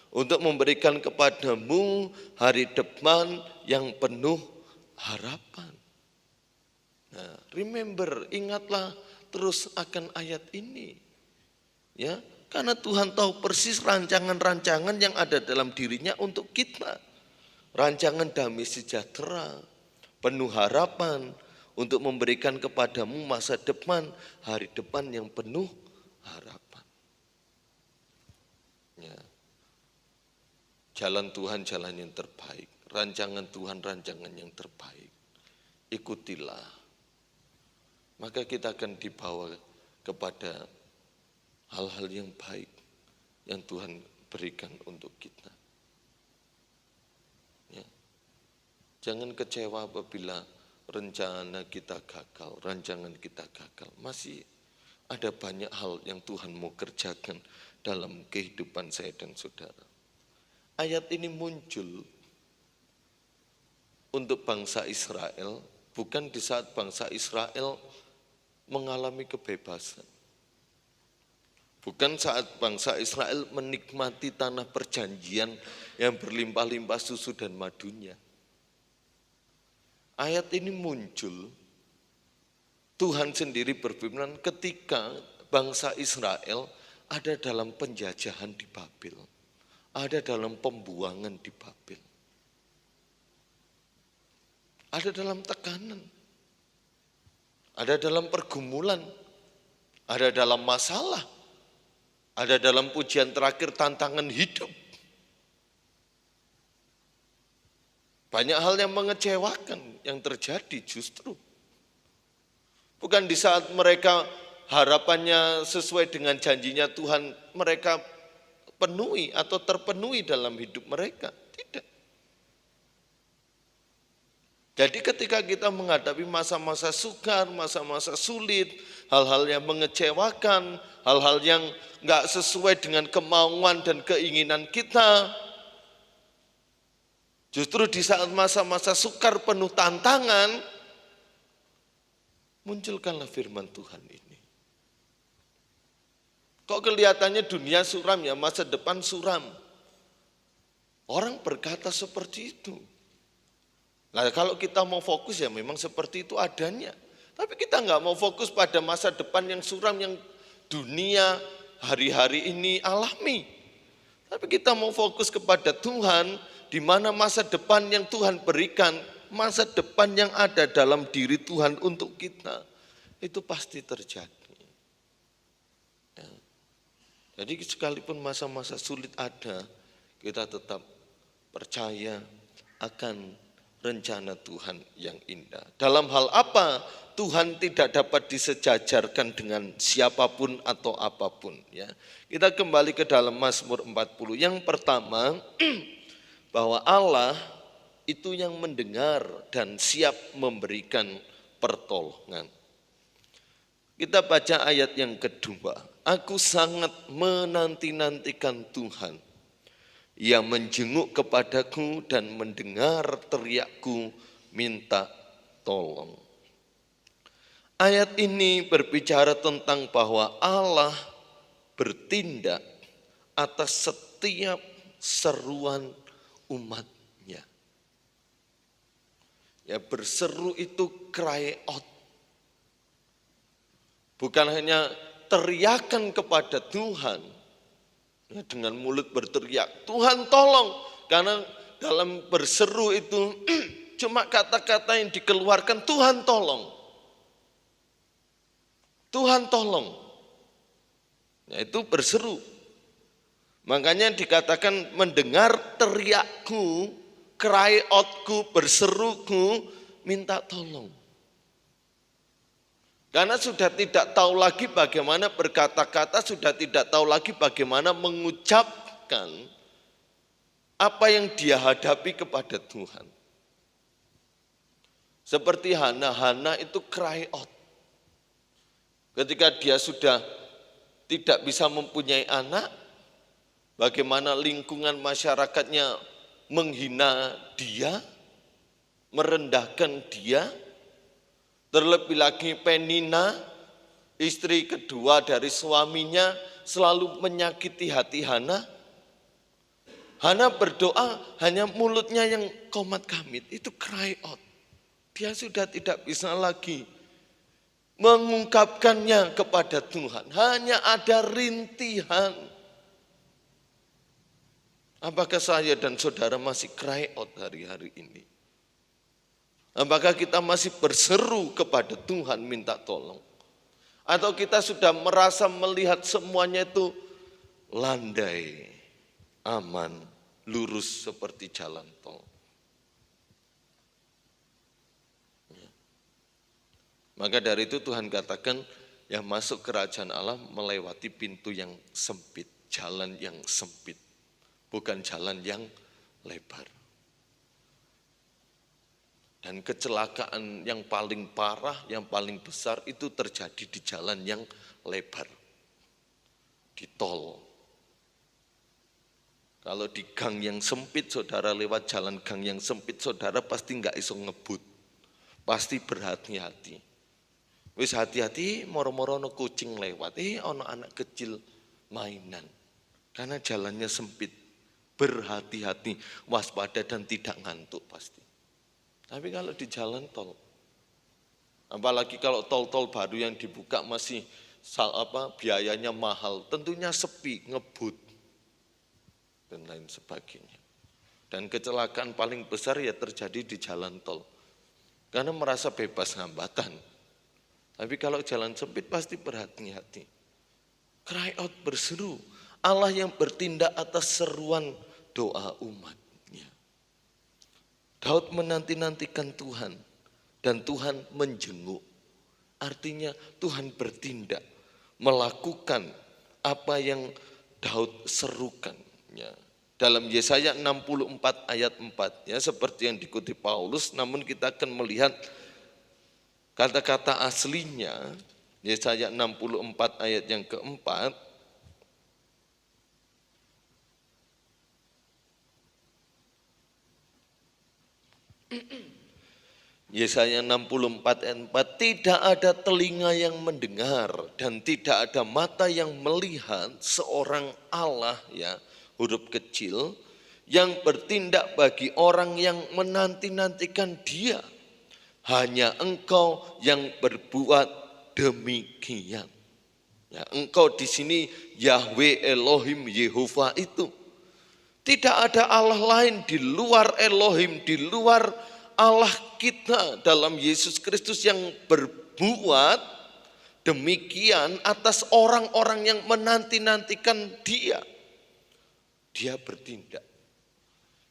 S3: untuk memberikan kepadamu hari depan yang penuh harapan. Nah, remember, ingatlah terus akan ayat ini. Ya, karena Tuhan tahu persis rancangan-rancangan yang ada dalam dirinya untuk kita. Rancangan damai sejahtera, penuh harapan untuk memberikan kepadamu masa depan, hari depan yang penuh harapan. Ya. Jalan Tuhan jalan yang terbaik, rancangan Tuhan rancangan yang terbaik. Ikutilah. Maka kita akan dibawa kepada hal-hal yang baik yang Tuhan berikan untuk kita. Ya. Jangan kecewa apabila rencana kita gagal, rancangan kita gagal. Masih ada banyak hal yang Tuhan mau kerjakan dalam kehidupan saya dan saudara. Ayat ini muncul untuk bangsa Israel, bukan di saat bangsa Israel mengalami kebebasan. Bukan saat bangsa Israel menikmati tanah perjanjian yang berlimpah-limpah susu dan madunya. Ayat ini muncul, Tuhan sendiri berfirman ketika bangsa Israel ada dalam penjajahan di Babel, ada dalam pembuangan di Babel, ada dalam tekanan, ada dalam pergumulan, ada dalam masalah, ada dalam pujian terakhir tantangan hidup. Banyak hal yang mengecewakan yang terjadi justru. Bukan di saat mereka harapannya sesuai dengan janjinya Tuhan mereka penuhi atau terpenuhi dalam hidup mereka. Tidak. Jadi ketika kita menghadapi masa-masa sukar, masa-masa sulit, hal-hal yang mengecewakan, hal-hal yang enggak sesuai dengan kemauan dan keinginan kita, justru di saat masa-masa sukar penuh tantangan, munculkanlah firman Tuhan ini. Kok kelihatannya dunia suram ya, masa depan suram. Orang berkata seperti itu. Nah kalau kita mau fokus ya memang seperti itu adanya. Tapi kita nggak mau fokus pada masa depan yang suram yang dunia hari-hari ini alami. Tapi kita mau fokus kepada Tuhan, di mana masa depan yang Tuhan berikan, masa depan yang ada dalam diri Tuhan untuk kita, itu pasti terjadi. Ya. Jadi sekalipun masa-masa sulit ada, kita tetap percaya akan rencana Tuhan yang indah. Dalam hal apa Tuhan tidak dapat disejajarkan dengan siapapun atau apapun. Ya. Kita kembali ke dalam Mazmur 40. Yang pertama, bahwa Allah itu yang mendengar dan siap memberikan pertolongan. Kita baca ayat yang kedua. Aku sangat menanti-nantikan Tuhan. Ia menjenguk kepadaku dan mendengar teriakku minta tolong. Ayat ini berbicara tentang bahwa Allah bertindak atas setiap seruan umatnya. Ya, berseru itu cry out. Bukan hanya teriakan kepada Tuhan, ya, dengan mulut berteriak, Tuhan tolong. Karena dalam berseru itu cuma kata-kata yang dikeluarkan, Tuhan tolong. Tuhan tolong. Ya, itu berseru. Makanya dikatakan mendengar teriakku, cry outku, berseruku, minta tolong. Karena sudah tidak tahu lagi bagaimana berkata-kata, sudah tidak tahu lagi bagaimana mengucapkan apa yang dia hadapi kepada Tuhan. Seperti Hana itu cry out. Ketika dia sudah tidak bisa mempunyai anak, bagaimana lingkungan masyarakatnya menghina dia, merendahkan dia. Terlebih lagi Penina, istri kedua dari suaminya, selalu menyakiti hati Hana. Hana berdoa hanya mulutnya yang komat kamit, itu cry out. Dia sudah tidak bisa lagi mengungkapkannya kepada Tuhan. Hanya ada rintihan. Apakah saya dan saudara masih cry out hari-hari ini? Apakah kita masih berseru kepada Tuhan minta tolong? Atau kita sudah merasa melihat semuanya itu landai, aman, lurus seperti jalan tol? Maka dari itu Tuhan katakan, yang masuk kerajaan Allah melewati pintu yang sempit, jalan yang sempit, bukan jalan yang lebar. Dan kecelakaan yang paling parah, yang paling besar itu terjadi di jalan yang lebar, di tol. Kalau di gang yang sempit, saudara lewat jalan gang yang sempit, saudara pasti nggak iso ngebut, pasti berhati-hati. Wis hati-hati, moro-moro ono kucing lewat, ono anak kecil mainan. Karena jalannya sempit, berhati-hati, waspada dan tidak ngantuk pasti. Tapi kalau di jalan tol, apalagi kalau tol-tol baru yang dibuka masih biayanya mahal, tentunya sepi, ngebut, dan lain sebagainya. Dan kecelakaan paling besar ya terjadi di jalan tol, karena merasa bebas hambatan. Tapi kalau jalan sempit pasti berhati-hati. Cry out, berseru, Allah yang bertindak atas seruan doa umatnya. Daud menanti-nantikan Tuhan, dan Tuhan menjenguk. Artinya Tuhan bertindak, melakukan apa yang Daud serukan. Ya. Dalam Yesaya 64 ayat 4, ya, seperti yang dikutip Paulus, namun kita akan melihat kata-kata aslinya. Yesaya 64 ayat yang keempat, Yesaya 64 ayat 4, tidak ada telinga yang mendengar dan tidak ada mata yang melihat seorang Allah, ya, huruf kecil, yang bertindak bagi orang yang menanti-nantikan Dia. Hanya Engkau yang berbuat demikian. Ya, Engkau di sini Yahweh Elohim Yehova itu. Tidak ada Allah lain di luar Elohim, di luar Allah kita dalam Yesus Kristus yang berbuat demikian atas orang-orang yang menanti-nantikan Dia. Dia bertindak.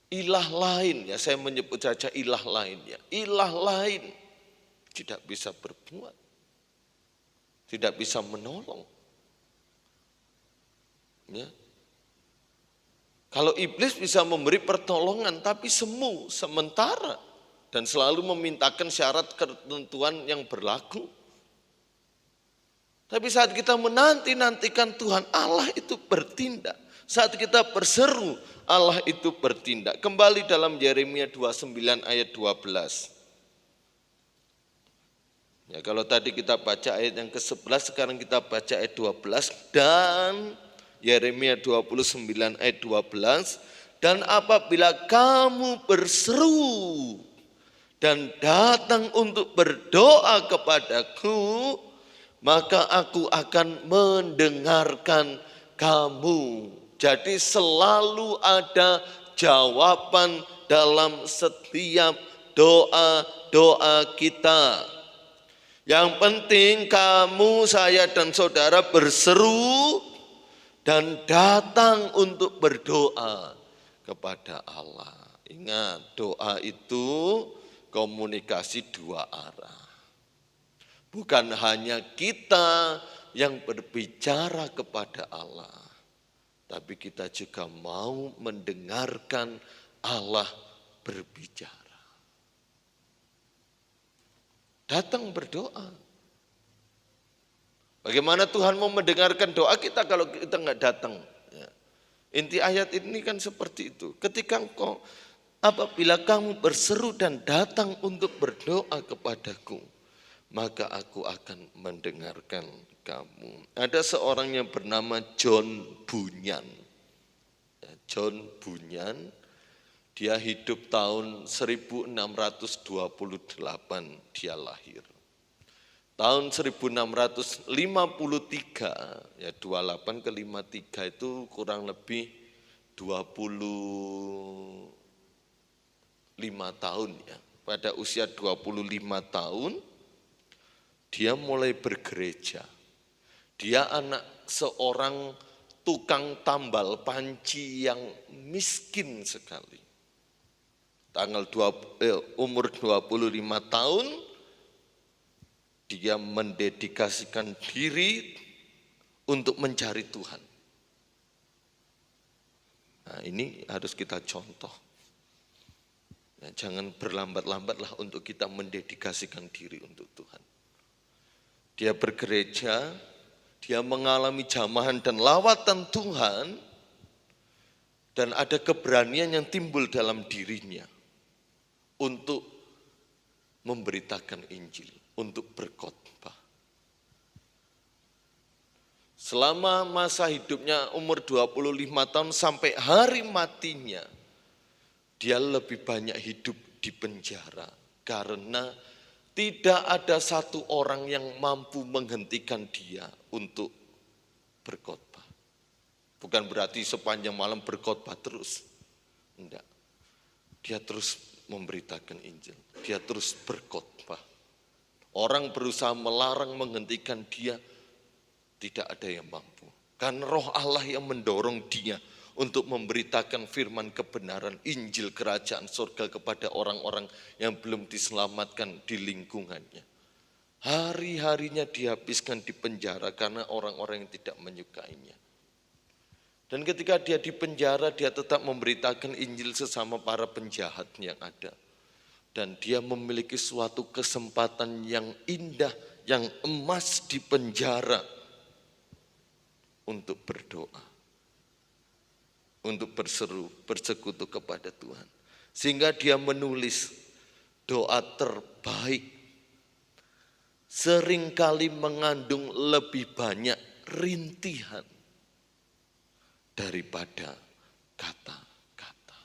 S3: Ilah lain, ya, saya menyebut saja ilah lain, ya. Ilah lain tidak bisa berbuat, tidak bisa menolong. Ya. Kalau iblis bisa memberi pertolongan, tapi semu, sementara, dan selalu memintakan syarat ketentuan yang berlaku. Tapi saat kita menanti-nantikan Tuhan, Allah itu bertindak. Saat kita berseru, Allah itu bertindak. Kembali dalam Yeremia 29 ayat 12. Ya, kalau tadi kita baca ayat yang ke-11, sekarang kita baca ayat 12. Dan Yeremia 29 ayat 12. Dan apabila kamu berseru dan datang untuk berdoa kepadaku, maka aku akan mendengarkan kamu. Jadi selalu ada jawaban dalam setiap doa-doa kita. Yang penting kamu, saya dan saudara berseru dan datang untuk berdoa kepada Allah. Ingat, doa itu komunikasi dua arah. Bukan hanya kita yang berbicara kepada Allah, tapi kita juga mau mendengarkan Allah berbicara. Datang berdoa. Bagaimana Tuhan mau mendengarkan doa kita kalau kita nggak datang? Ya. Inti ayat ini kan seperti itu. Ketika engkau, apabila kamu berseru dan datang untuk berdoa kepadaku, maka aku akan mendengarkan kamu. Ada seorang yang bernama John Bunyan. John Bunyan, dia hidup tahun 1628 dia lahir. Tahun 1653, ya 28 ke 53 itu kurang lebih 25 tahun, ya. Pada usia 25 tahun, dia mulai bergereja. Dia anak seorang tukang tambal panci yang miskin sekali. Umur 25 tahun, dia mendedikasikan diri untuk mencari Tuhan. Nah, ini harus kita contoh. Ya, jangan berlambat-lambatlah untuk kita mendedikasikan diri untuk Tuhan. Dia bergereja, dia mengalami jamahan dan lawatan Tuhan, dan ada keberanian yang timbul dalam dirinya untuk memberitakan Injil, untuk berkhotbah. Selama masa hidupnya umur 25 tahun sampai hari matinya, dia lebih banyak hidup di penjara karena Tidak ada satu orang yang mampu menghentikan dia untuk berkhotbah. Bukan berarti sepanjang malam berkhotbah terus. Enggak. Dia terus memberitakan Injil. Dia terus berkhotbah. Orang berusaha melarang, menghentikan dia, tidak ada yang mampu. Karena Roh Allah yang mendorong dia untuk memberitakan firman kebenaran Injil kerajaan surga kepada orang-orang yang belum diselamatkan di lingkungannya. Hari-harinya dihabiskan di penjara karena orang-orang yang tidak menyukainya. Dan ketika dia di penjara, dia tetap memberitakan Injil sesama para penjahat yang ada. Dan dia memiliki suatu kesempatan yang indah, yang emas di penjara untuk berdoa. Untuk bersekutu kepada Tuhan. Sehingga dia menulis doa terbaik. Seringkali mengandung lebih banyak rintihan daripada kata-kata.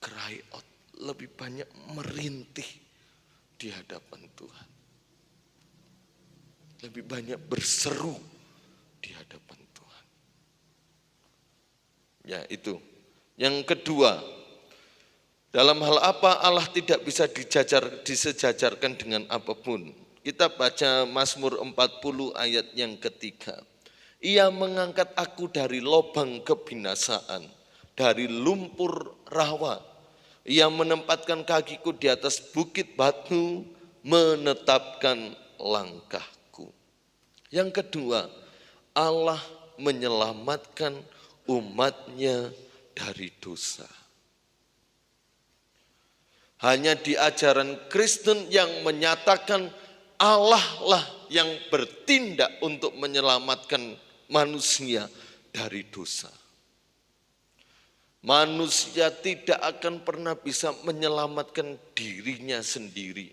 S3: Cry out, lebih banyak merintih di hadapan Tuhan. Lebih banyak berseru di hadapan Tuhan. Ya itu. Yang kedua, dalam hal apa Allah tidak bisa disejajarkan dengan apapun. Kita baca Mazmur 40 ayat yang ketiga. Ia mengangkat aku dari lubang kebinasaan, dari lumpur rawa. Ia menempatkan kakiku di atas bukit batu, menetapkan langkahku. Yang kedua, Allah menyelamatkan umatnya dari dosa. Hanya di ajaran Kristen yang menyatakan Allah lah yang bertindak untuk menyelamatkan manusia dari dosa. Manusia tidak akan pernah bisa menyelamatkan dirinya sendiri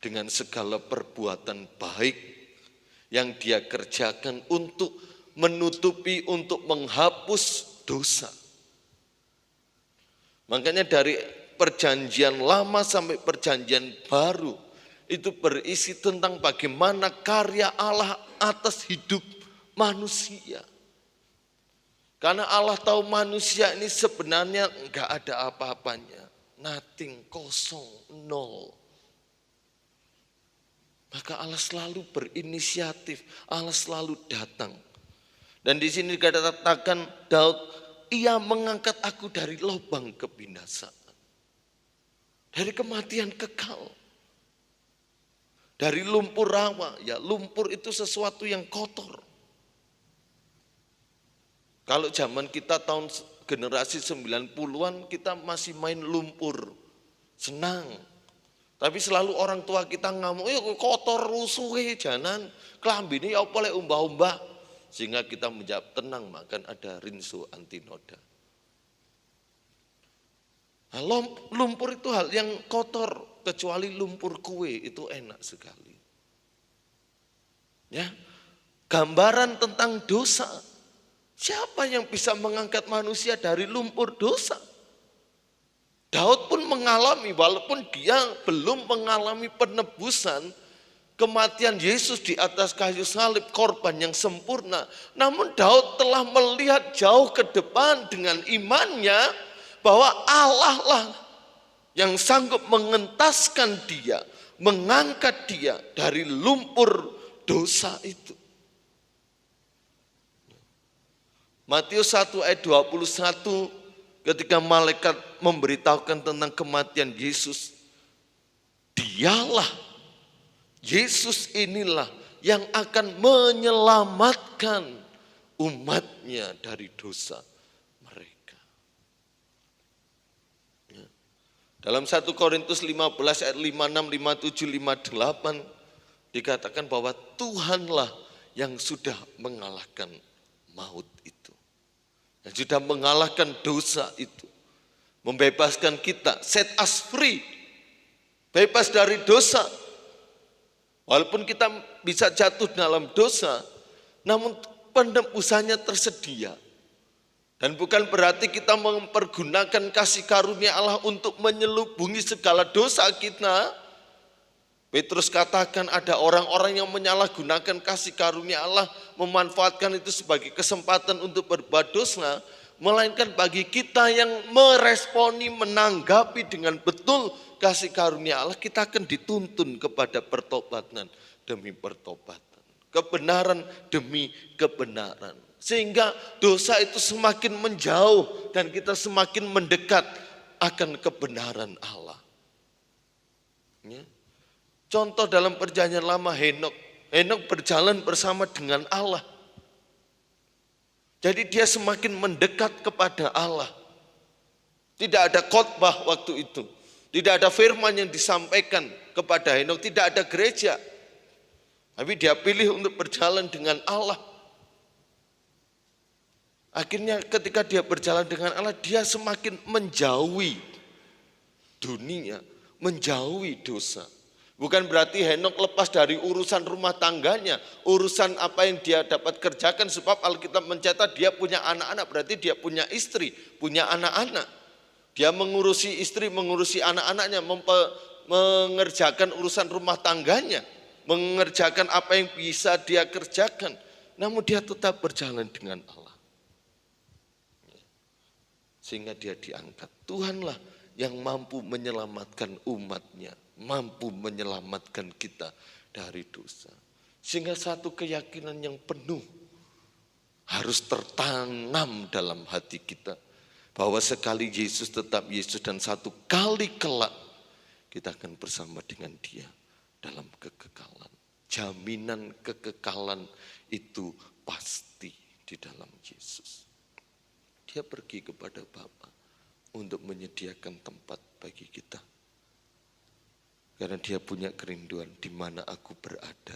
S3: dengan segala perbuatan baik yang dia kerjakan untuk menutupi, untuk menghapus dosa. Makanya dari perjanjian lama sampai perjanjian baru itu berisi tentang bagaimana karya Allah atas hidup manusia. Karena Allah tahu manusia ini sebenarnya enggak ada apa-apanya. Nothing, kosong, nol. Maka Allah selalu berinisiatif, Allah selalu datang. Dan di sini dikatakan Daud, ia mengangkat aku dari lubang kebinasaan. Dari kematian kekal. Dari lumpur rawa, ya lumpur itu sesuatu yang kotor. Kalau zaman kita tahun generasi 90-an kita masih main lumpur, senang. Tapi selalu orang tua kita ngamuk, kotor rusuh janan, kelambine ya apa lek umbah-umbah. Sehingga kita menjawab tenang, makan ada rinso anti noda. Nah, lumpur itu hal yang kotor, kecuali lumpur kue itu enak sekali. Ya, gambaran tentang dosa. Siapa yang bisa mengangkat manusia dari lumpur dosa? Daud pun mengalami, walaupun dia belum mengalami penebusan, kematian Yesus di atas kayu salib, korban yang sempurna. Namun Daud telah melihat jauh ke depan dengan imannya bahwa Allah lah yang sanggup mengentaskan dia, mengangkat dia dari lumpur dosa itu. Matius 1 ayat 21 ketika malaikat memberitahukan tentang kematian Yesus, dialah Yesus inilah yang akan menyelamatkan umatnya dari dosa mereka. Ya. Dalam 1 Korintus 15 ayat 56, 57, 58 dikatakan bahwa Tuhanlah yang sudah mengalahkan maut itu. Yang sudah mengalahkan dosa itu. Membebaskan kita, set us free. Bebas dari dosa. Walaupun kita bisa jatuh dalam dosa, namun penebusannya tersedia. Dan bukan berarti kita mempergunakan kasih karunia Allah untuk menyelubungi segala dosa kita. Petrus katakan ada orang-orang yang menyalahgunakan kasih karunia Allah, memanfaatkan itu sebagai kesempatan untuk berbuat dosa, melainkan bagi kita yang meresponi, menanggapi dengan betul kasih karunia Allah, kita akan dituntun kepada pertobatan demi pertobatan, kebenaran demi kebenaran. Sehingga dosa itu semakin menjauh dan kita semakin mendekat akan kebenaran Allah. Ya. Contoh dalam perjanjian lama Henok berjalan bersama dengan Allah. Jadi dia semakin mendekat kepada Allah. Tidak ada khotbah waktu itu. Tidak ada firman yang disampaikan kepada Henok. Tidak ada gereja. Tapi dia pilih untuk berjalan dengan Allah. Akhirnya ketika dia berjalan dengan Allah, dia semakin menjauhi dunia, menjauhi dosa. Bukan berarti Henok lepas dari urusan rumah tangganya, urusan apa yang dia dapat kerjakan, sebab Alkitab mencatat dia punya anak-anak, berarti dia punya istri, punya anak-anak. Dia mengurusi istri, mengurusi anak-anaknya, mengerjakan urusan rumah tangganya, mengerjakan apa yang bisa dia kerjakan. Namun dia tetap berjalan dengan Allah. Sehingga dia diangkat. Tuhanlah yang mampu menyelamatkan umatnya, mampu menyelamatkan kita dari dosa. Sehingga satu keyakinan yang penuh harus tertanam dalam hati kita. Bahwa sekali Yesus tetap Yesus dan satu kali kelak kita akan bersama dengan dia dalam kekekalan. Jaminan kekekalan itu pasti di dalam Yesus. Dia pergi kepada Bapa untuk menyediakan tempat bagi kita. Karena dia punya kerinduan, di mana aku berada,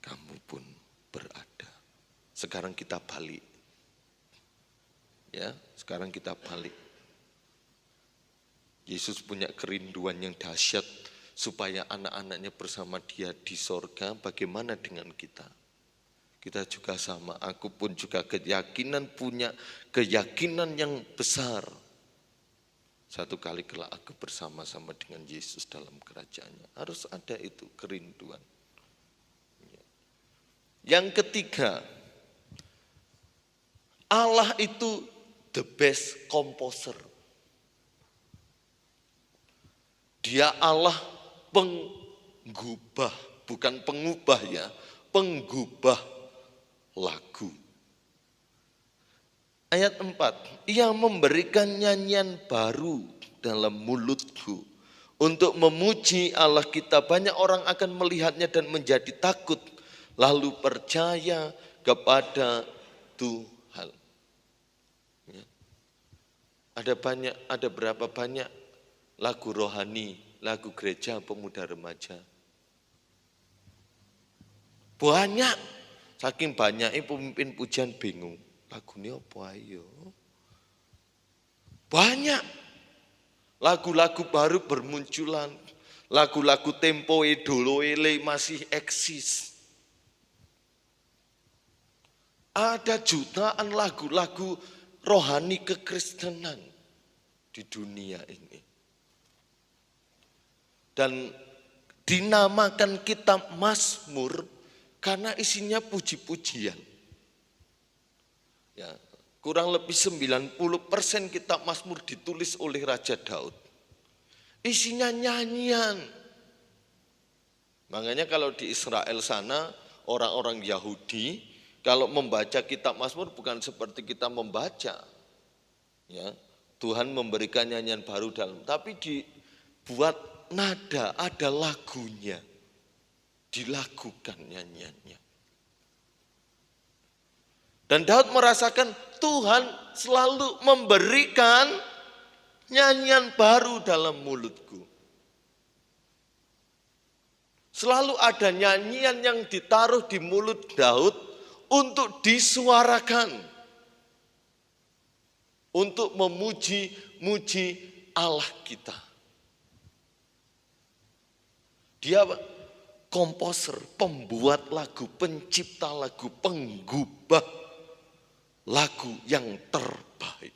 S3: kamu pun berada. Sekarang kita balik. Ya, sekarang kita balik. Yesus punya kerinduan yang dahsyat supaya anak-anaknya bersama dia di sorga. Bagaimana dengan kita? Kita juga sama, aku pun juga punya keyakinan yang besar. Satu kali kelak aku bersama-sama dengan Yesus dalam kerajaannya. Harus ada itu kerinduan. Yang ketiga, Allah itu the best composer. Dia Allah penggubah, bukan pengubah ya, penggubah lagu. Ayat 4, ia memberikan nyanyian baru dalam mulutku untuk memuji Allah kita. Banyak orang akan melihatnya dan menjadi takut, lalu percaya kepada Tuhan. Ya. Ada berapa banyak lagu rohani, lagu gereja pemuda remaja? Banyak. Saking banyaknya pemimpin pujian bingung. Lagu ini apa ayo? Banyak. Lagu-lagu baru bermunculan. Lagu-lagu tempo doloele masih eksis. Ada jutaan lagu-lagu rohani kekristenan di dunia ini. Dan dinamakan kitab Mazmur karena isinya puji-pujian. Ya, kurang lebih 90% kitab Mazmur ditulis oleh Raja Daud. Isinya nyanyian. Makanya kalau di Israel sana, orang-orang Yahudi, kalau membaca kitab Mazmur bukan seperti kita membaca. Ya, Tuhan memberikan nyanyian baru dalam, tapi dibuat nada, ada lagunya. Dilakukan nyanyiannya. Dan Daud merasakan Tuhan selalu memberikan nyanyian baru dalam mulutku. Selalu ada nyanyian yang ditaruh di mulut Daud untuk disuarakan. Untuk memuji-muji Allah kita. Dia komposer, pembuat lagu, pencipta lagu, penggubah lagu yang terbaik.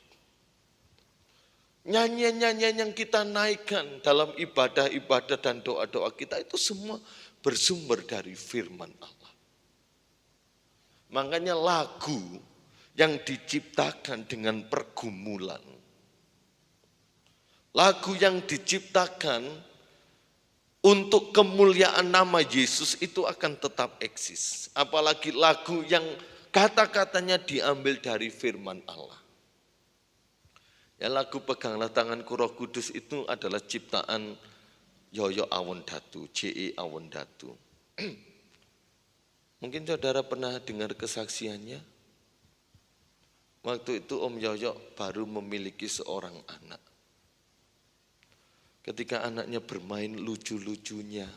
S3: Nyanyian-nyanyian yang kita naikkan dalam ibadah-ibadah dan doa-doa kita itu semua bersumber dari firman Allah. Makanya lagu yang diciptakan dengan pergumulan, lagu yang diciptakan untuk kemuliaan nama Yesus itu akan tetap eksis. Apalagi lagu yang kata-katanya diambil dari firman Allah. Ya, lagu Peganglah Tanganku Roh Kudus itu adalah ciptaan Yoyo Awondatu, J.E. Awondatu. Mungkin saudara pernah dengar kesaksiannya. Waktu itu Om Yoyo baru memiliki seorang anak. Ketika anaknya bermain lucu-lucunya,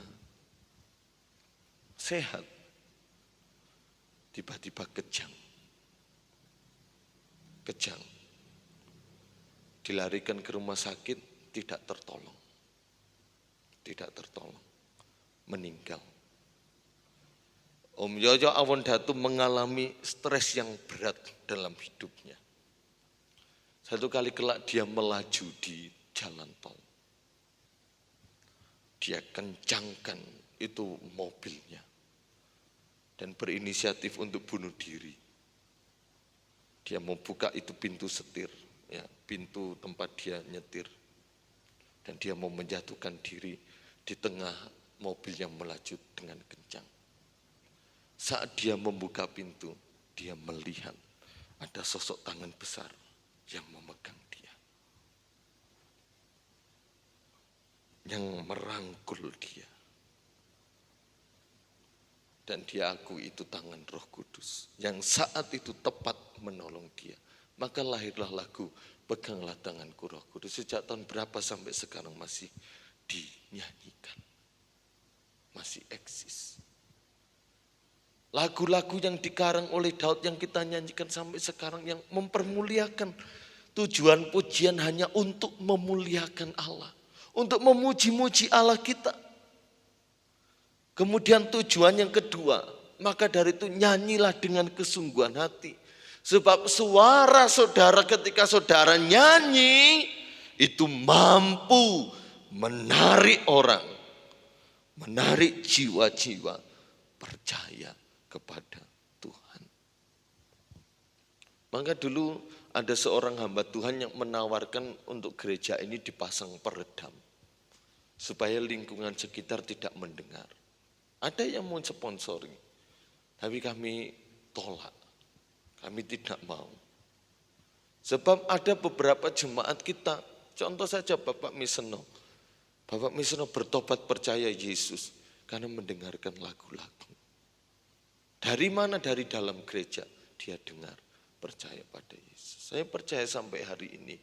S3: sehat, tiba-tiba kejang. Dilarikan ke rumah sakit, tidak tertolong. Meninggal. Om Yoyo Awondatu mengalami stres yang berat dalam hidupnya. Satu kali kelak dia melaju di jalan tol. Dia kencangkan itu mobilnya dan berinisiatif untuk bunuh diri. Dia mau buka itu pintu setir, ya, pintu tempat dia nyetir. Dan dia mau menjatuhkan diri di tengah mobil yang melaju dengan kencang. Saat dia membuka pintu, dia melihat ada sosok tangan besar yang memegang dia. Yang merangkul dia. Dan dia akui itu tangan Roh Kudus. Yang saat itu tepat menolong dia. Maka lahirlah lagu Peganglah Tanganku Roh Kudus. Sejak tahun berapa sampai sekarang masih dinyanyikan. Masih eksis. Lagu-lagu yang dikarang oleh Daud yang kita nyanyikan sampai sekarang yang mempermuliakan. Tujuan pujian hanya untuk memuliakan Allah. Untuk memuji-muji Allah kita. Kemudian tujuan yang kedua, maka dari itu nyanyilah dengan kesungguhan hati. Sebab suara saudara ketika saudara nyanyi, itu mampu menarik orang. Menarik jiwa-jiwa percaya kepada Tuhan. Maka dulu ada seorang hamba Tuhan yang menawarkan untuk gereja ini dipasang peredam. Supaya lingkungan sekitar tidak mendengar. Ada yang mau sponsori, tapi kami tolak. Kami tidak mau. Sebab ada beberapa jemaat kita, contoh saja Bapak Miseno. Bapak Miseno bertobat percaya Yesus karena mendengarkan lagu-lagu. Dari mana? Dari dalam gereja dia dengar percaya pada Yesus. Saya percaya sampai hari ini,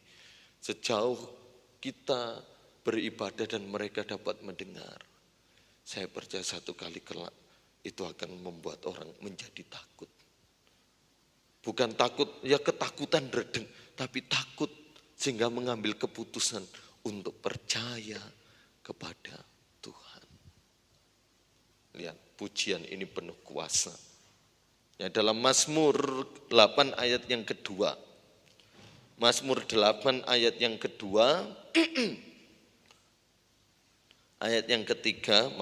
S3: sejauh kita beribadah dan mereka dapat mendengar, saya percaya satu kali kelak itu akan membuat orang menjadi takut. Bukan takut, ya ketakutan redeng, tapi takut sehingga mengambil keputusan untuk percaya kepada Tuhan. Lihat, pujian ini penuh kuasa. Ya, dalam Mazmur 8 ayat yang kedua. Mazmur 8 ayat yang kedua. Ayat yang ketiga,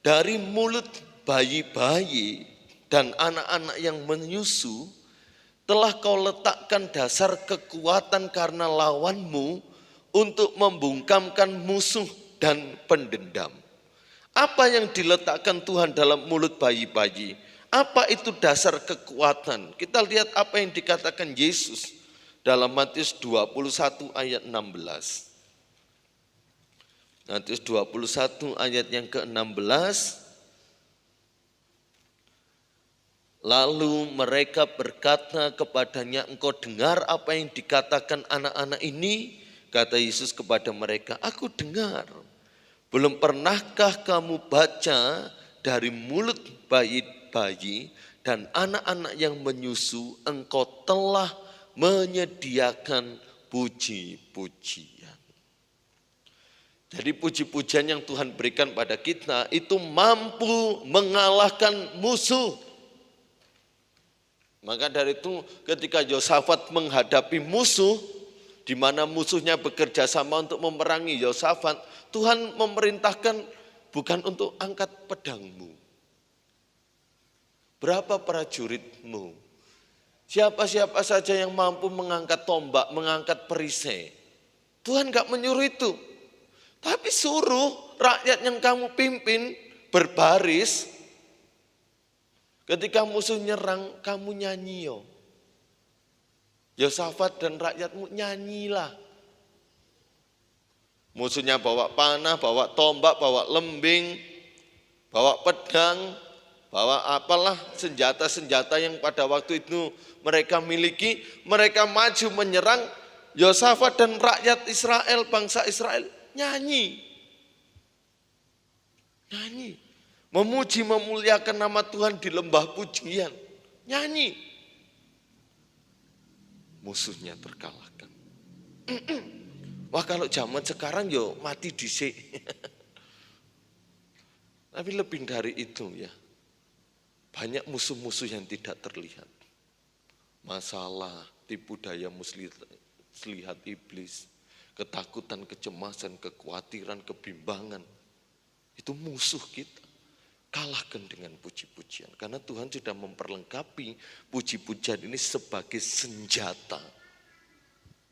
S3: dari mulut bayi-bayi dan anak-anak yang menyusu, telah kau letakkan dasar kekuatan karena lawanmu untuk membungkamkan musuh dan pendendam. Apa yang diletakkan Tuhan dalam mulut bayi-bayi? Apa itu dasar kekuatan? Kita lihat apa yang dikatakan Yesus dalam Matius 21 ayat 16. Matius 21 ayat yang ke-16. Lalu mereka berkata kepadanya, engkau dengar apa yang dikatakan anak-anak ini? Kata Yesus kepada mereka, aku dengar. Belum pernahkah kamu baca dari mulut bayi-bayi dan anak-anak yang menyusu, engkau telah menyediakan puji-pujian. Jadi puji-pujian yang Tuhan berikan pada kita itu mampu mengalahkan musuh. Maka dari itu ketika Yosafat menghadapi musuh, di mana musuhnya bekerja sama untuk memerangi Yosafat, Tuhan memerintahkan bukan untuk angkat pedangmu. Berapa prajuritmu? Siapa-siapa saja yang mampu mengangkat tombak, mengangkat perisai. Tuhan gak menyuruh itu. Tapi suruh rakyat yang kamu pimpin berbaris. Ketika musuh nyerang, kamu nyanyi yo. Yosafat dan rakyatmu nyanyilah. Musuhnya bawa panah, bawa tombak, bawa lembing, bawa pedang, bawa apalah senjata-senjata yang pada waktu itu mereka miliki. Mereka maju menyerang. Yosafat dan rakyat Israel, bangsa Israel nyanyi. Nyanyi. Memuji, memuliakan nama Tuhan di lembah pujian. Nyanyi. Musuhnya terkalahkan. Wah kalau zaman sekarang yo mati dhisik. Tapi lebih dari itu ya. Banyak musuh-musuh yang tidak terlihat. Masalah, tipu daya muslihat iblis. Ketakutan, kecemasan, kekhawatiran, kebimbangan. Itu musuh kita. Kalahkan dengan puji-pujian. Karena Tuhan sudah memperlengkapi puji-pujian ini sebagai senjata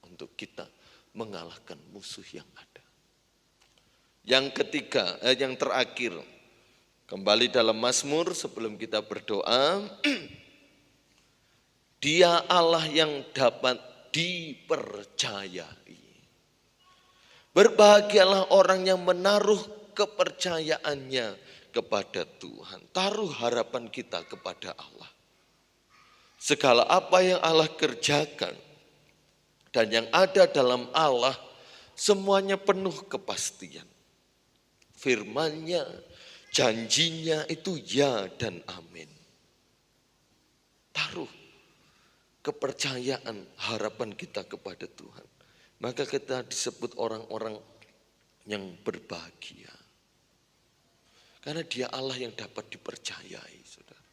S3: untuk kita mengalahkan musuh yang ada. Yang ketiga, yang terakhir, kembali dalam Mazmur sebelum kita berdoa, Dia Allah yang dapat dipercayai. Berbahagialah orang yang menaruh kepercayaannya kepada Tuhan. Taruh harapan kita kepada Allah. Segala apa yang Allah kerjakan dan yang ada dalam Allah semuanya penuh kepastian. Firman-Nya, janjinya itu ya dan amin. Taruh kepercayaan harapan kita kepada Tuhan. Maka kita disebut orang-orang yang berbahagia. Karena Dia Allah yang dapat dipercayai, saudara.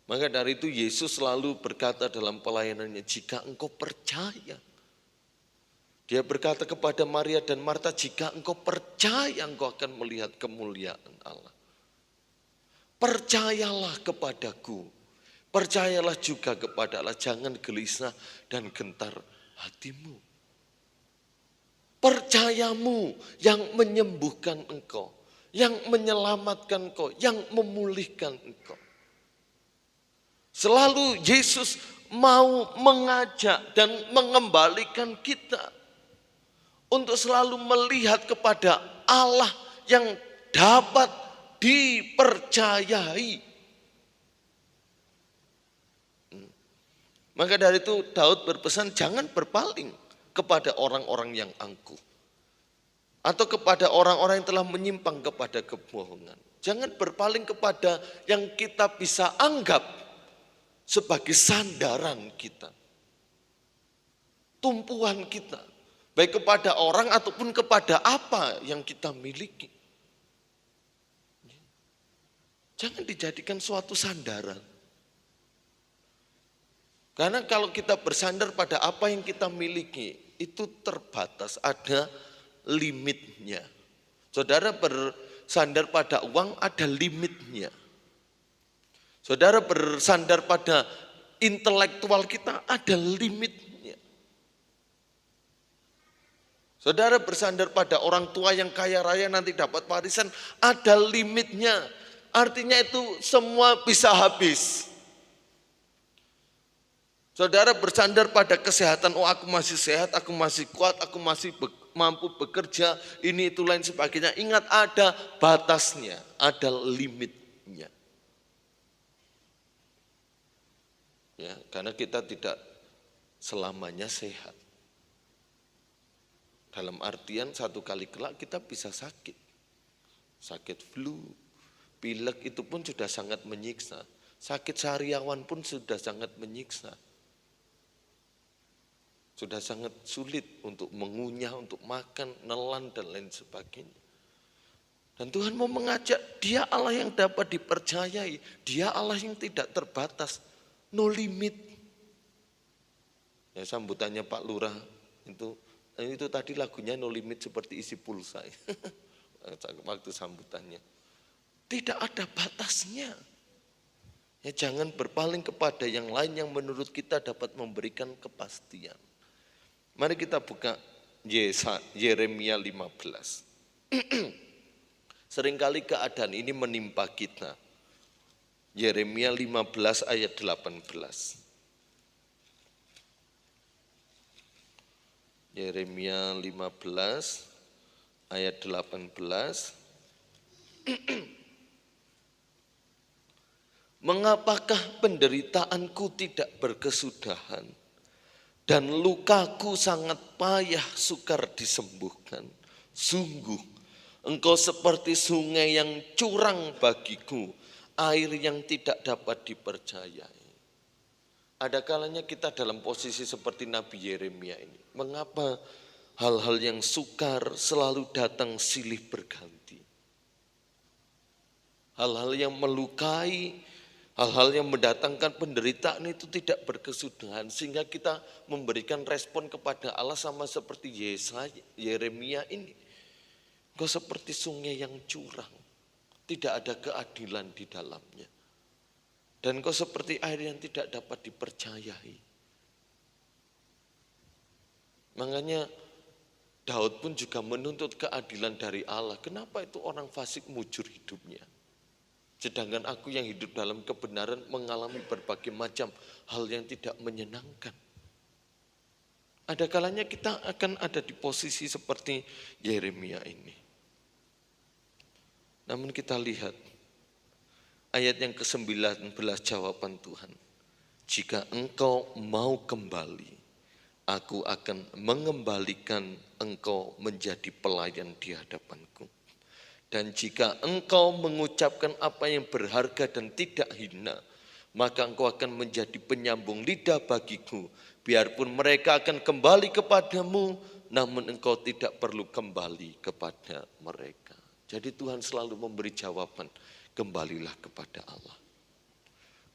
S3: Maka dari itu Yesus selalu berkata dalam pelayanannya, jika engkau percaya. Dia berkata kepada Maria dan Marta, jika engkau percaya engkau akan melihat kemuliaan Allah. Percayalah kepadaku. Percayalah juga kepada Allah. Jangan gelisah dan gentar hatimu. Percayamu yang menyembuhkan engkau. Yang menyelamatkan engkau, yang memulihkan engkau. Selalu Yesus mau mengajak dan mengembalikan kita untuk selalu melihat kepada Allah yang dapat dipercayai. Maka dari itu Daud berpesan jangan berpaling kepada orang-orang yang angkuh. Atau kepada orang-orang yang telah menyimpang kepada kebohongan. Jangan berpaling kepada yang kita bisa anggap sebagai sandaran kita. Tumpuan kita. Baik kepada orang ataupun kepada apa yang kita miliki. Jangan dijadikan suatu sandaran. Karena kalau kita bersandar pada apa yang kita miliki, itu terbatas, ada limitnya. Saudara bersandar pada uang ada limitnya. Saudara bersandar pada intelektual kita ada limitnya. Saudara bersandar pada orang tua yang kaya raya nanti dapat warisan ada limitnya. Artinya itu semua bisa habis. Saudara bersandar pada kesehatan, oh aku masih sehat, aku masih kuat, aku masih mampu bekerja, ini itu lain sebagainya. Ingat ada batasnya, ada limitnya. Ya, karena kita tidak selamanya sehat. Dalam artian satu kali kelak kita bisa sakit. Sakit flu, pilek itu pun sudah sangat menyiksa. Sakit sariawan pun sudah sangat menyiksa. Sudah sangat sulit untuk mengunyah, untuk makan, nelan dan lain sebagainya. Dan Tuhan mau mengajak, Dia Allah yang dapat dipercayai, Dia Allah yang tidak terbatas. no limit. Ya, sambutannya Pak Lurah itu tadi lagunya no limit seperti isi pulsa. Waktu sambutannya. Tidak ada batasnya. Ya, jangan berpaling kepada yang lain yang menurut kita dapat memberikan kepastian. Mari kita buka Yeremia 15. Seringkali keadaan ini menimpa kita. Yeremia 15 ayat 18. Yeremia 15 ayat 18. Mengapakah penderitaanku tidak berkesudahan dan lukaku sangat payah sukar disembuhkan? Sungguh, engkau seperti sungai yang curang bagiku, air yang tidak dapat dipercayai. Ada kalanya kita dalam posisi seperti Nabi Yeremia ini. Mengapa hal-hal yang sukar selalu datang silih berganti? Hal-hal yang melukai, hal-hal yang mendatangkan penderitaan itu tidak berkesudahan. Sehingga kita memberikan respon kepada Allah sama seperti Yeremia ini. Kau seperti sungai yang curang, tidak ada keadilan di dalamnya. Dan kau seperti air yang tidak dapat dipercayai. Makanya Daud pun juga menuntut keadilan dari Allah. Kenapa itu orang fasik mujur hidupnya? Sedangkan aku yang hidup dalam kebenaran mengalami berbagai macam hal yang tidak menyenangkan. Ada kalanya kita akan ada di posisi seperti Yeremia ini. Namun kita lihat ayat yang ke-19 jawaban Tuhan. Jika engkau mau kembali, aku akan mengembalikan engkau menjadi pelayan di hadapanku. Dan jika engkau mengucapkan apa yang berharga dan tidak hina, maka engkau akan menjadi penyambung lidah bagiku. Biarpun mereka akan kembali kepadamu, namun engkau tidak perlu kembali kepada mereka. Jadi Tuhan selalu memberi jawaban, kembalilah kepada Allah.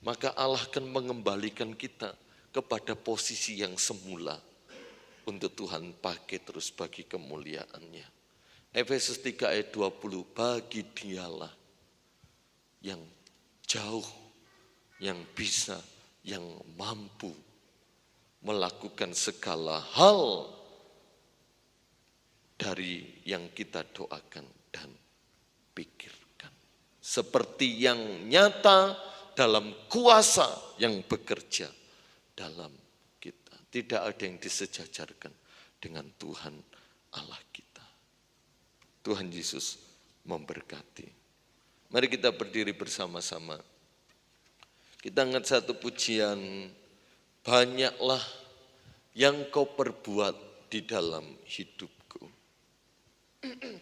S3: Maka Allah akan mengembalikan kita kepada posisi yang semula untuk Tuhan pakai terus bagi kemuliaan-Nya. Efesus 3 ayat 20, bagi Dialah yang jauh, yang bisa, yang mampu melakukan segala hal dari yang kita doakan dan pikirkan. Seperti yang nyata dalam kuasa yang bekerja dalam kita. Tidak ada yang disejajarkan dengan Tuhan Allah kita. Tuhan Yesus memberkati. Mari kita berdiri bersama-sama. Kita ingat satu pujian, banyaklah yang kau perbuat di dalam hidupku.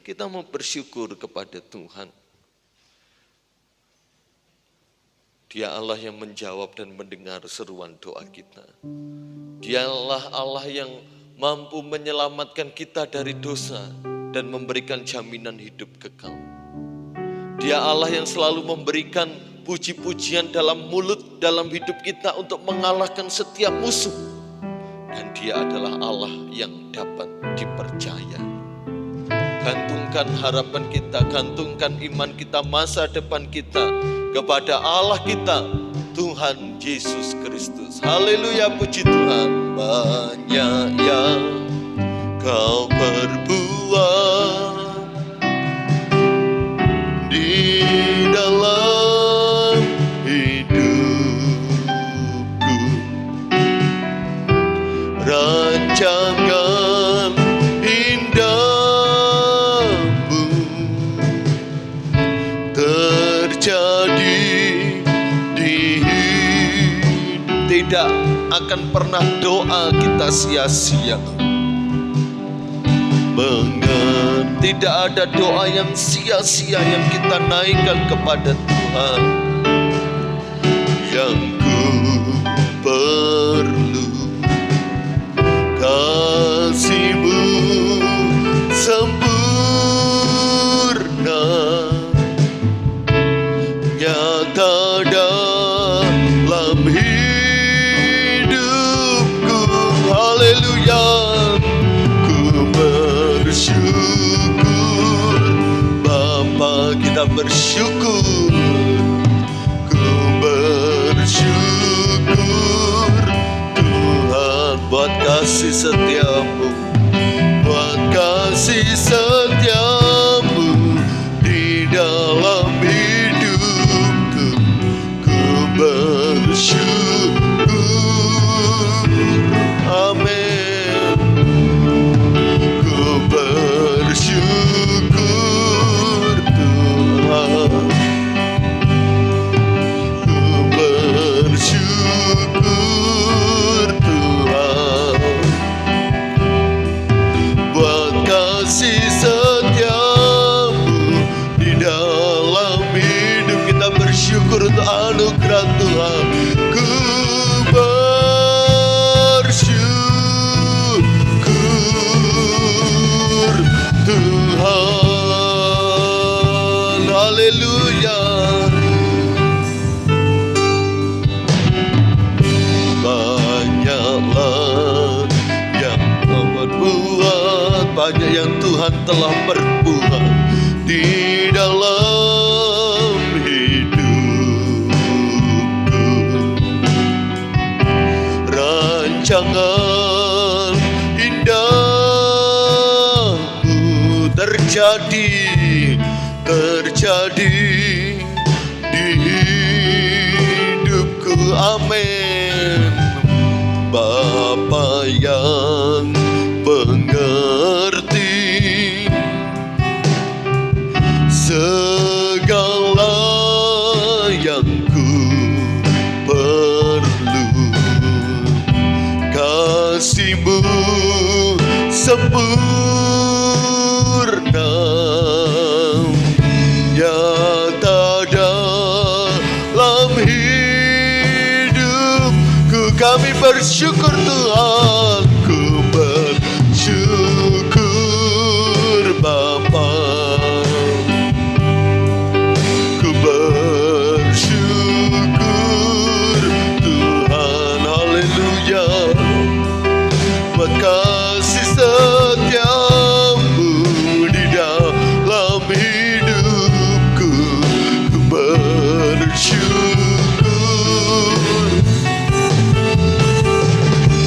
S3: Kita mau bersyukur kepada Tuhan. Dia Allah yang menjawab dan mendengar seruan doa kita. Dialah Allah yang mampu menyelamatkan kita dari dosa dan memberikan jaminan hidup kekal. Dia Allah yang selalu memberikan puji-pujian dalam mulut, dalam hidup kita untuk mengalahkan setiap musuh. Dan Dia adalah Allah yang dapat dipercaya. Gantungkan harapan kita, gantungkan iman kita, masa depan kita kepada Allah kita, Tuhan Yesus Kristus. Haleluya, puji Tuhan. Banyak yang kau perbuat di dalam hidupku, rancangan indahmu terjadi di hidup. Tidak akan pernah doa kita sia-sia. Tidak ada doa yang sia-sia yang kita naikkan kepada Tuhan. Yang ku perlu kasih-Mu sempurna, nyata dalam hidup. kasih setiamu, buat kasih setiamu di dalam hidupku. Ku bersyukur, amin. Ku bersyukur Tuhan, ku bersyukur Tuhan, buat kasih setiamu di dalam hidup kita. Bersyukur untuk anugerah Tuhan. Ku bersyukur Tuhan, haleluya. Banyaklah yang Kau berbuat, banyak yang Tuhan telah berbuat di dalam hidupku. Rancangan indahmu terjadi di hidupku, amin. Bapa yang mengerti segala yang ku perlu, kasih-Mu sempurna nyata dalam hidupku. Kami bersyukur Tuhan, ku bersyukur Bapa, ku bersyukur Tuhan, haleluya. Buat kasih setiamu di dalam hidupku, ku bersyukur.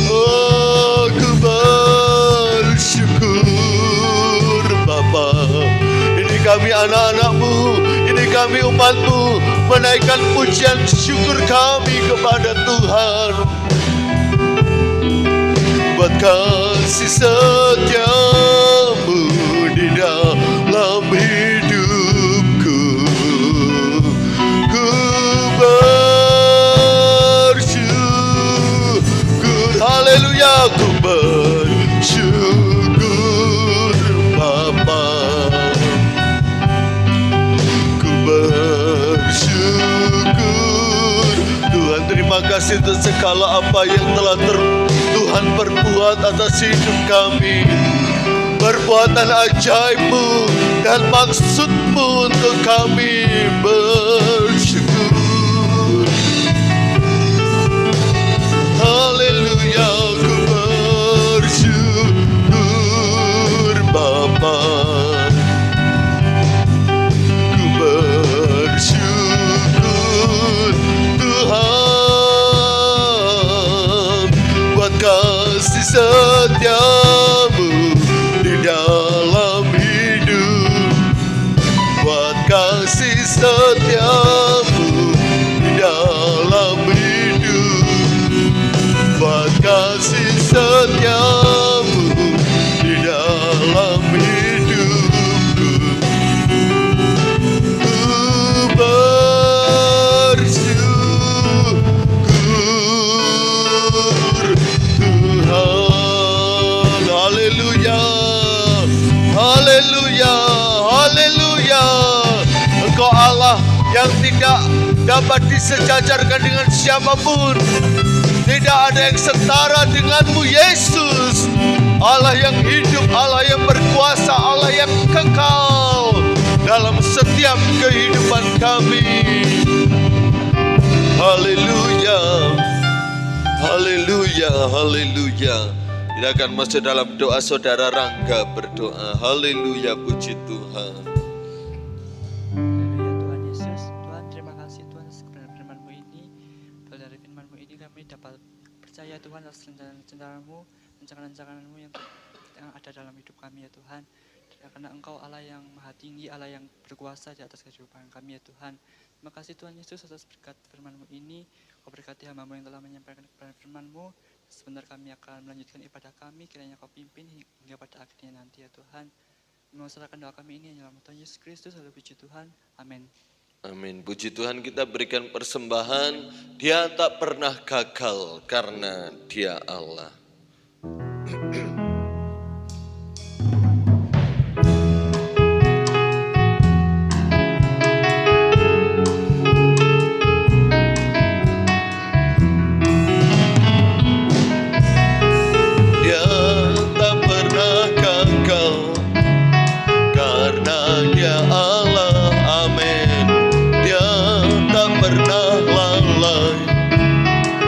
S3: Oh, ku bersyukur Bapa. Ini kami anak-anak-Mu, ini kami umat-Mu, menaikkan pujian syukur kami kepada Tuhan. Buat kasih setiamu di dalam hidupku, ku bersyukur, haleluya. Ku bersyukur Bapa, ku bersyukur Tuhan. Terima kasih untuk segala apa yang telah Tuhan perbuat atas hidup kami. Perbuatan ajaib-Mu dan maksud-Mu untuk kami bersyukur. Haleluya, ku bersyukur Bapa, ku bersyukur Tuhan. Buat kasih setiamu di dalam hidup, buat kasih setiamu di dalam hidup, buat kasih setiamu di dalam hidupku. Ku bersyukur Tuhan, haleluya, haleluya, haleluya. Engkau Allah yang tidak dapat disejajarkan dengan siapapun. Tidak ada yang setara denganmu Yesus. Allah yang hidup, Allah yang berkuasa, Allah yang kekal dalam setiap kehidupan kami. Haleluya, haleluya, haleluya. Kita akan masuk dalam doa saudara Rangga berdoa. Haleluya, puji Tuhan.
S4: Haleluya Tuhan Yesus. Tuhan terima kasih Tuhan atas kebenaran firman-Mu ini. Dari firman-Mu ini kami dapat percaya Tuhan atas rencana-rencana-Mu rancangan-rancangan-Mu yang ada dalam hidup kami ya Tuhan. Karena Engkau Allah yang maha tinggi, Allah yang berkuasa di atas kehidupan kami ya Tuhan. Terima kasih Tuhan Yesus atas berkat firman-Mu ini. Kau berkati hamba-Mu yang telah menyampaikan kebenaran firman-Mu. Sebentar kami akan melanjutkan ibadah kami, kiranya Kau pimpin hingga pada akhirnya nanti ya Tuhan. Mengusahakan doa kami ini hanya dalam Tuhan Yesus Kristus, lalu puji Tuhan. Amin.
S3: Amin. Puji Tuhan, kita berikan persembahan. Dia tak pernah gagal karena Dia Allah. Dia tak pernah gagal karena Dia Allah. Amin. Dia tak pernah lalai.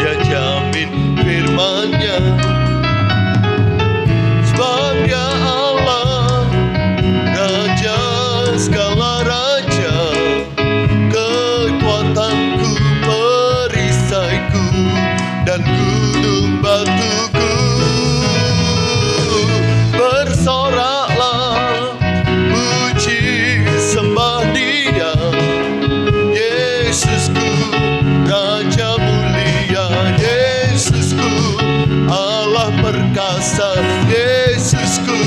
S3: Dia jamin firman-Nya. Sebab Dia Allah, Raja segala raja, kekuatanku, perisaiku, dan gunung batuku. Bersoraklah, puji sembah Dia, Yesusku, Raja mulia, Yesusku, Allah perkasa, Yesusku,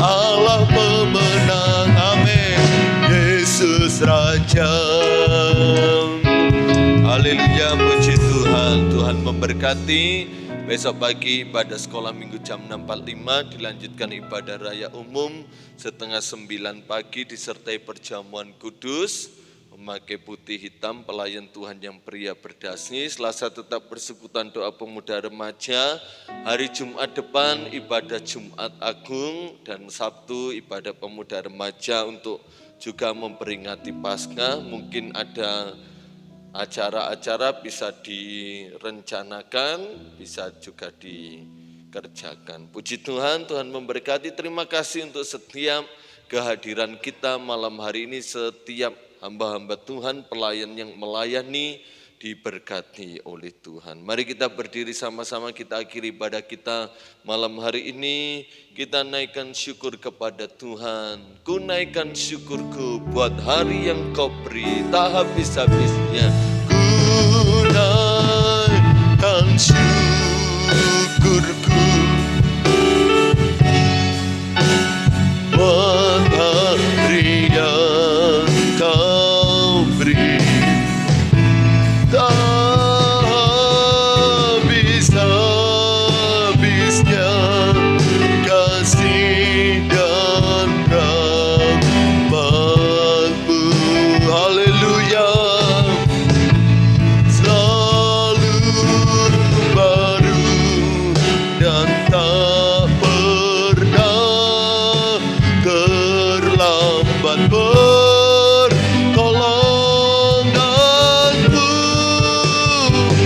S3: Allah pemenang. Amin. Yesus Raja. Haleluya, puji Tuhan. Tuhan memberkati. Besok pagi ibadah sekolah minggu jam 6.45, dilanjutkan ibadah raya umum setengah 9 pagi disertai perjamuan kudus. Memakai putih hitam, pelayan Tuhan yang pria berdasi. Selasa tetap persekutuan doa pemuda remaja. Hari Jumat depan ibadah Jumat Agung, dan Sabtu ibadah pemuda remaja untuk juga memperingati Paskah. Mungkin ada acara-acara bisa direncanakan, bisa juga dikerjakan. Puji Tuhan, Tuhan memberkati. Terima kasih untuk setiap kehadiran kita malam hari ini, setiap hamba-hamba Tuhan, pelayan yang melayani, diberkati oleh Tuhan. Mari kita berdiri sama-sama, kita akhiri ibadah kita malam hari ini. Kita naikkan syukur kepada Tuhan. Ku naikkan syukurku buat hari yang Kau beri, tak habis-habisnya. Ku naikkan syukurku buat hari yang Kau beri, tak habis-habisnya kasih dan rahmat-Mu. Haleluya. Selalu baru dan tak pernah terlambat. Pertolongan-Mu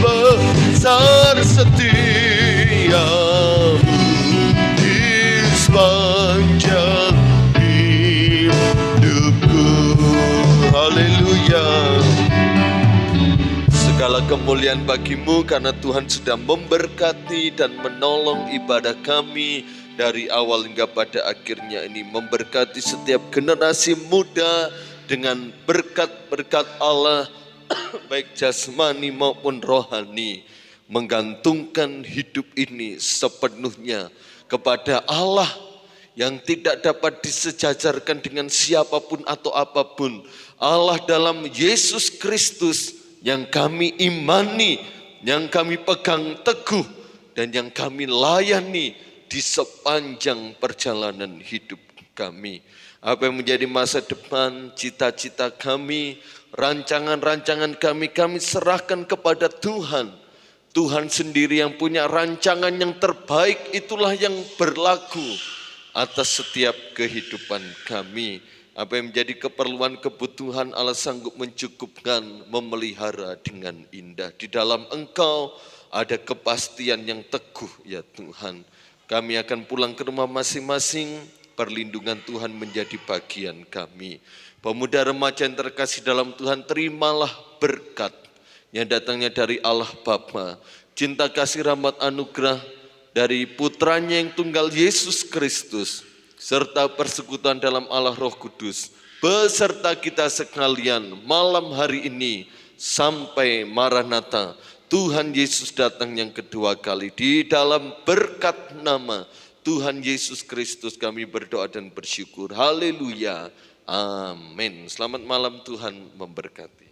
S3: besar, setia-Mu di sepanjang hidupku. Haleluya. Segala kemuliaan bagi-Mu karena Tuhan sudah memberkati dan menolong ibadah kami dari awal hingga pada akhirnya ini. Memberkati setiap generasi muda dengan berkat-berkat Allah baik jasmani maupun rohani. Menggantungkan hidup ini sepenuhnya kepada Allah yang tidak dapat disejajarkan dengan siapapun atau apapun. Allah dalam Yesus Kristus yang kami imani, yang kami pegang teguh, dan yang kami layani di sepanjang perjalanan hidup kami. Apa yang menjadi masa depan, cita-cita kami, rancangan-rancangan kami serahkan kepada Tuhan. Tuhan sendiri yang punya rancangan yang terbaik, itulah yang berlaku atas setiap kehidupan kami. Apa yang menjadi keperluan kebutuhan Allah sanggup mencukupkan, memelihara dengan indah. Di dalam Engkau ada kepastian yang teguh ya Tuhan. Kami akan pulang ke rumah masing-masing, perlindungan Tuhan menjadi bagian kami. Pemuda remaja yang terkasih dalam Tuhan, terimalah berkat yang datangnya dari Allah Bapa, cinta kasih rahmat anugerah dari putranya yang tunggal Yesus Kristus, serta persekutuan dalam Allah Roh Kudus, beserta kita sekalian malam hari ini sampai Maranatha, Tuhan Yesus datang yang kedua kali. Di dalam berkat nama Tuhan Yesus Kristus kami berdoa dan bersyukur. Haleluya. Amin. Selamat malam, Tuhan memberkati.